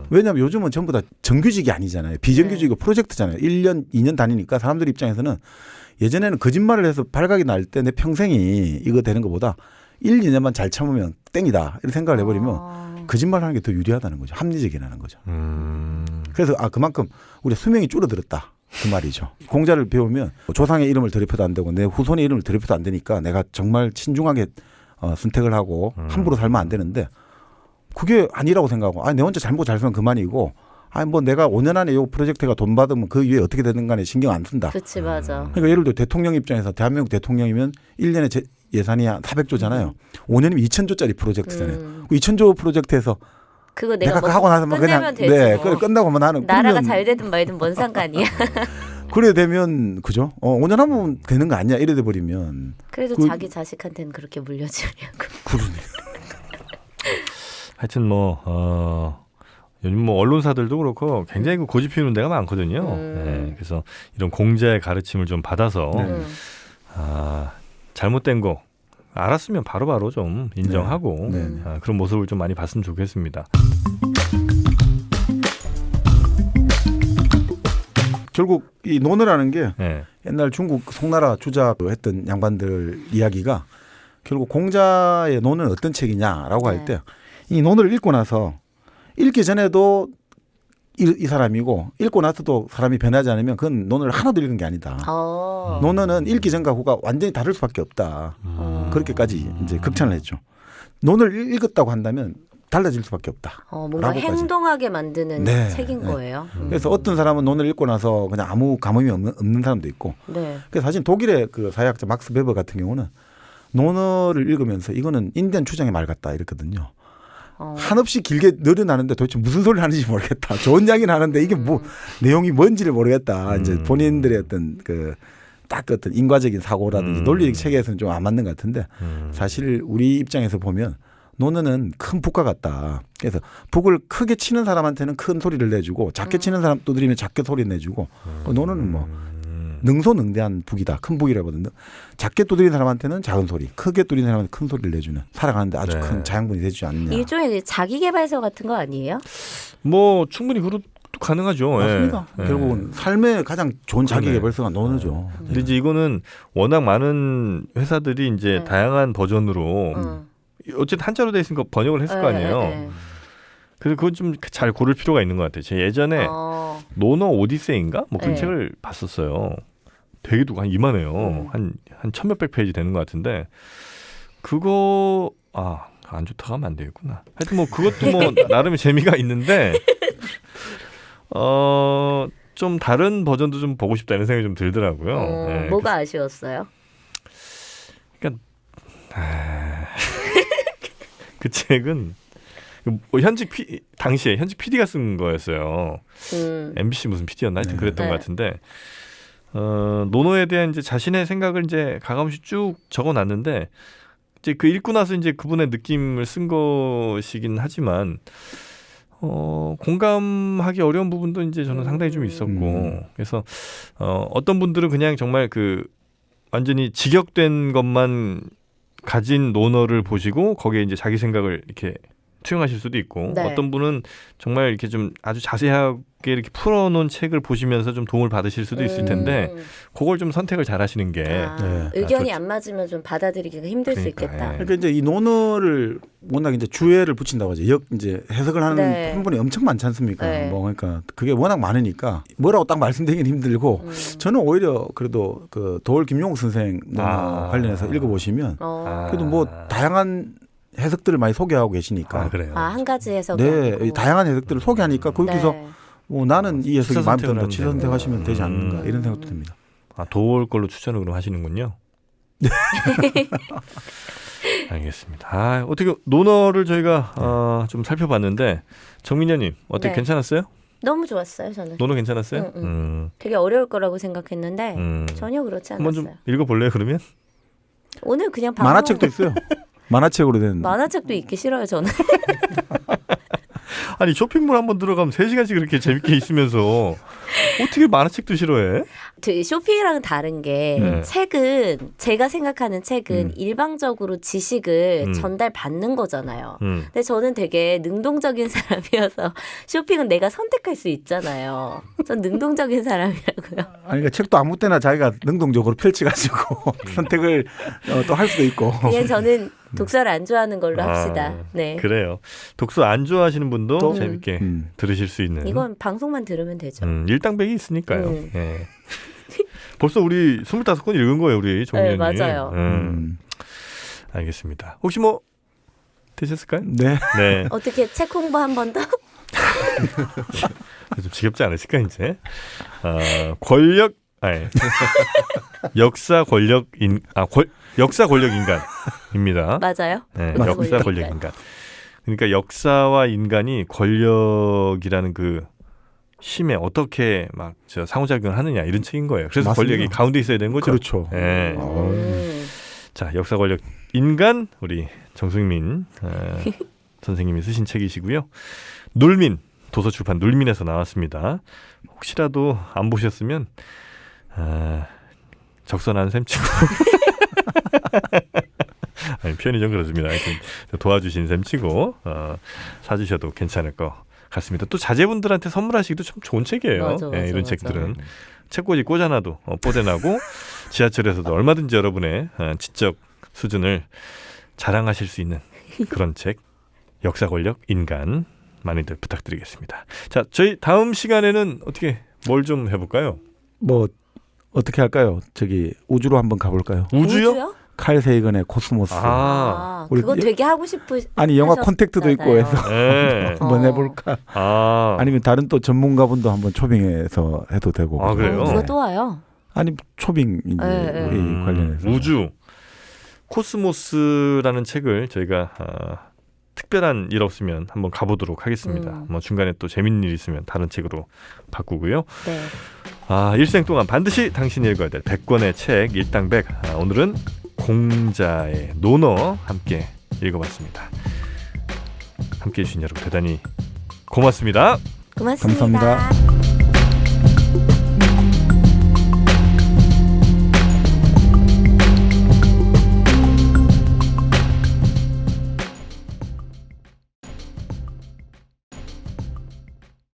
왜냐하면 요즘은 전부 다 정규직이 아니잖아요. 비정규직이고 프로젝트잖아요. 1년, 2년 다니니까 사람들 입장에서는 예전에는 거짓말을 해서 발각이 날 때 내 평생이 이거 되는 것보다 1, 2년만 잘 참으면 땡이다. 이렇게 생각을 해버리면 거짓말하는 게 더 유리하다는 거죠. 합리적이라는 거죠. 그래서 그만큼 우리가 수명이 줄어들었다. 그 말이죠. 공자를 배우면 조상의 이름을 더럽혀도 안 되고 내 후손의 이름을 더럽혀도 안 되니까 내가 정말 신중하게 선택을 하고 함부로 살면 안 되는데 그게 아니라고 생각하고 내 혼자 잘못 잘 쓰면 그만이고 뭐 내가 5년 안에 이 프로젝트가 돈 받으면 그 위에 어떻게 되든 간에 신경 안 쓴다. 그치 맞아. 그러니까 예를 들어 대통령 입장에서 대한민국 대통령이면 1년에 예산이 한 400조잖아요. 5년이면 2,000조짜리 프로젝트잖아요. 2,000조 프로젝트에서 그거 내가 내가 뭐 하고 나서 뭐 끝내면 그냥 되지 뭐. 그래 끝나고 뭐 나는 나라가 그러면 잘 되든 말든 뭔 상관이야. 그래 되면 그죠? 5년 하면 되는 거 아니야? 이래 돼 버리면 그래도 자기 자식한테는 그렇게 물려주려고. 그러네. 하여튼 요즘 뭐 언론사들도 그렇고 굉장히 고집 피우는 데가 많거든요. 네, 그래서 이런 공자의 가르침을 좀 받아서 잘못된 거 알았으면 바로바로 좀 인정하고 네. 그런 모습을 좀 많이 봤으면 좋겠습니다. 결국 이 논어라는 게 네. 옛날 중국 송나라 주작했던 양반들 이야기가 결국 공자의 논은 어떤 책이냐라고 할 때 이 논을 읽고 나서 읽기 전에도 이 사람이고 읽고 나서도 사람이 변하지 않으면 그건 논어를 하나도 읽은 게 아니다. 논어는 읽기 전과 후가 완전히 다를 수밖에 없다. 그렇게까지 이제 극찬을 했죠. 논을 읽었다고 한다면 달라질 수밖에 없다. 뭔가 라고까지. 행동하게 만드는 네, 책인 네. 거예요. 그래서 어떤 사람은 논을 읽고 나서 그냥 아무 감흥이 없는 사람도 있고. 네. 그래서 사실 독일의 그 사회학자 막스 베버 같은 경우는 논어를 읽으면서 이거는 인디안 추장의 말 같다 이랬거든요. 한없이 길게 늘어나는데 도대체 무슨 소리를 하는지 모르겠다. 좋은 이야기는 하는데 이게 뭐 내용이 뭔지를 모르겠다. 이제 본인들의 어떤 딱 어떤 인과적인 사고라든지 논리적 체계에서는 좀 안 맞는 것 같은데 사실 우리 입장에서 보면 논어는 큰 북과 같다. 그래서 북을 크게 치는 사람한테는 큰 소리를 내주고 작게 치는 사람 두드리면 작게 소리 내주고 논어는 뭐 능소능대한 북이다. 큰 북이라고 하거든요. 작게 두드리는 사람한테는 작은 소리, 크게 두드리는 사람한테 큰 소리를 내주는 살아가는데 아주 큰 자양분이 되지 않느냐. 일종의 자기계발서 같은 거 아니에요? 뭐 충분히 그것도 가능하죠. 맞습니다. 예. 결국은 삶의 가장 좋은 그러네. 자기계발서가 논어죠. 근데 이제 이거는 워낙 많은 회사들이 이제 다양한 버전으로 어쨌든 한자로 돼 있으니까 번역을 했을 거 아니에요. 그래서 그건 좀 잘 고를 필요가 있는 것 같아요. 제가 예전에 논어 오디세이인가 뭐 그런 네. 책을 봤었어요. 되게 한 이만해요. 한 1,000몇백 페이지 되는 것 같은데 그거 안 좋다고 하면 안 되겠구나. 하여튼 뭐 그것도 뭐 나름의 재미가 있는데 좀 다른 버전도 좀 보고 싶다 이런 생각이 좀 들더라고요. 네, 뭐가 아쉬웠어요? 그 책은 당시에 현직 PD가 쓴 거였어요. MBC 무슨 PD였나 하여튼 그랬던 네. 것 같은데 논어에 대한 이제 자신의 생각을 이제 가감없이 쭉 적어놨는데 이제 그 읽고 나서 이제 그분의 느낌을 쓴 것이긴 하지만 공감하기 어려운 부분도 이제 저는 상당히 좀 있었고 그래서 어떤 분들은 그냥 정말 완전히 직역된 것만 가진 논어를 보시고 거기에 이제 자기 생각을 이렇게 투영하실 수도 있고 네. 어떤 분은 정말 이렇게 좀 아주 자세하게 개 이렇게 풀어놓은 책을 보시면서 좀 도움을 받으실 수도 있을 텐데 그걸 좀 선택을 잘 하시는 게 네. 의견이 좋죠. 안 맞으면 좀 받아들이기가 힘들 수 그러니까, 있겠다. 예. 그러니까 이제 이 논어를 워낙 이제 주해를 붙인다고 하죠. 이제 해석을 하는 네. 부분이 엄청 많지 않습니까? 네. 뭐 그러니까 그게 워낙 많으니까 뭐라고 딱 말씀드리긴 힘들고 저는 오히려 그래도 그 도올 김용욱 선생 논어 관련해서 읽어보시면 그래도 뭐 다양한 해석들을 많이 소개하고 계시니까. 그래요. 한 가지 해석이 네, 아니고. 이 다양한 해석들을 소개하니까 거기서 네. 뭐 나는 이 해석이 취사 마음에 선택을 든다. 하면 취사 되는 선택하시면 되지 거예요. 않는가 이런 생각도 듭니다. 도울 걸로 추천을 그럼 하시는군요. 알겠습니다. 어떻게 논어를 저희가 좀 살펴봤는데 정민여님 어떻게 네. 괜찮았어요? 너무 좋았어요, 저는. 논어 괜찮았어요? 되게 어려울 거라고 생각했는데 전혀 그렇지 한번 않았어요. 좀 읽어볼래요 그러면? 오늘 그냥 방송 만화책도 있어요. 만화책으로 된. 만화책도 읽기 싫어요, 저는. 아니 쇼핑몰 한번 들어가면 3시간씩 그렇게 재밌게 있으면서 어떻게 만화책도 싫어해? 그 쇼핑이랑은 다른 게 네. 책은 제가 생각하는 책은 일방적으로 지식을 전달받는 거잖아요. 근데 저는 되게 능동적인 사람이어서 쇼핑은 내가 선택할 수 있잖아요. 전 능동적인 사람이라고요. 아니 그러니까 책도 아무 때나 자기가 능동적으로 펼쳐가지고 선택을 또 할 수도 있고. 그냥 저는 독서를 안 좋아하는 걸로 합시다. 네. 그래요. 독서 안 좋아하시는 분도 또? 재밌게 들으실 수 있는. 이건 방송만 들으면 되죠. 일당백이 있으니까요. 예. 벌써 우리 25권 읽은 거예요, 우리 정민님. 네, 맞아요. 알겠습니다. 혹시 뭐 되셨을까요? 네. 네. 어떻게 책 홍보 한 번 더? 좀 지겹지 않으실까 이제? 권력 아니 역사 권력 역사 권력 인간입니다. 맞아요. 네, 역사 역사 권력 권력 인간. 인간. 그러니까 역사와 인간이 권력이라는 그 힘에 어떻게 막 저 상호작용을 하느냐 이런 책인 거예요. 그래서 맞습니다. 권력이 가운데 있어야 되는 거죠. 그렇죠. 네. 자, 역사 권력 인간 우리 정승민 선생님이 쓰신 책이시고요. 눌민 도서출판 눌민에서 나왔습니다. 혹시라도 안 보셨으면 적선한 셈 치고 아니, 표현이 좀 그렇습니다. 하여튼 도와주신 셈 치고 사주셔도 괜찮을 것 같습니다. 또 자제분들한테 선물하시기도 참 좋은 책이에요. 맞아, 예, 이런 맞아. 책들은 책꽂이 꽂아놔도 뽀대나고 지하철에서도 얼마든지 여러분의 지적 수준을 자랑하실 수 있는 그런 책 역사 권력 인간 많이들 부탁드리겠습니다. 자, 저희 다음 시간에는 어떻게 뭘 좀 해볼까요? 뭐 어떻게 할까요? 저기 우주로 한번 가볼까요? 우주요? 칼 세이건의 코스모스. 우리 그거 되게 하고 싶으. 아니 영화 콘택트도 있고 해서 네. 한번 해볼까? 아니면 다른 또 전문가분도 한번 초빙해서 해도 되고. 그래요? 누가 또 와요? 아니 초빙 이제 관련해서. 우주 코스모스라는 책을 저희가 특별한 일 없으면 한번 가보도록 하겠습니다. 뭐 중간에 또 재밌는 일 있으면 다른 책으로 바꾸고요. 네. 일생 동안 반드시 당신이 읽어야 될 100권의 책 일당백. 오늘은 공자의 논어 함께 읽어봤습니다. 함께해 주신 여러분 대단히 고맙습니다. 고맙습니다. 감사합니다.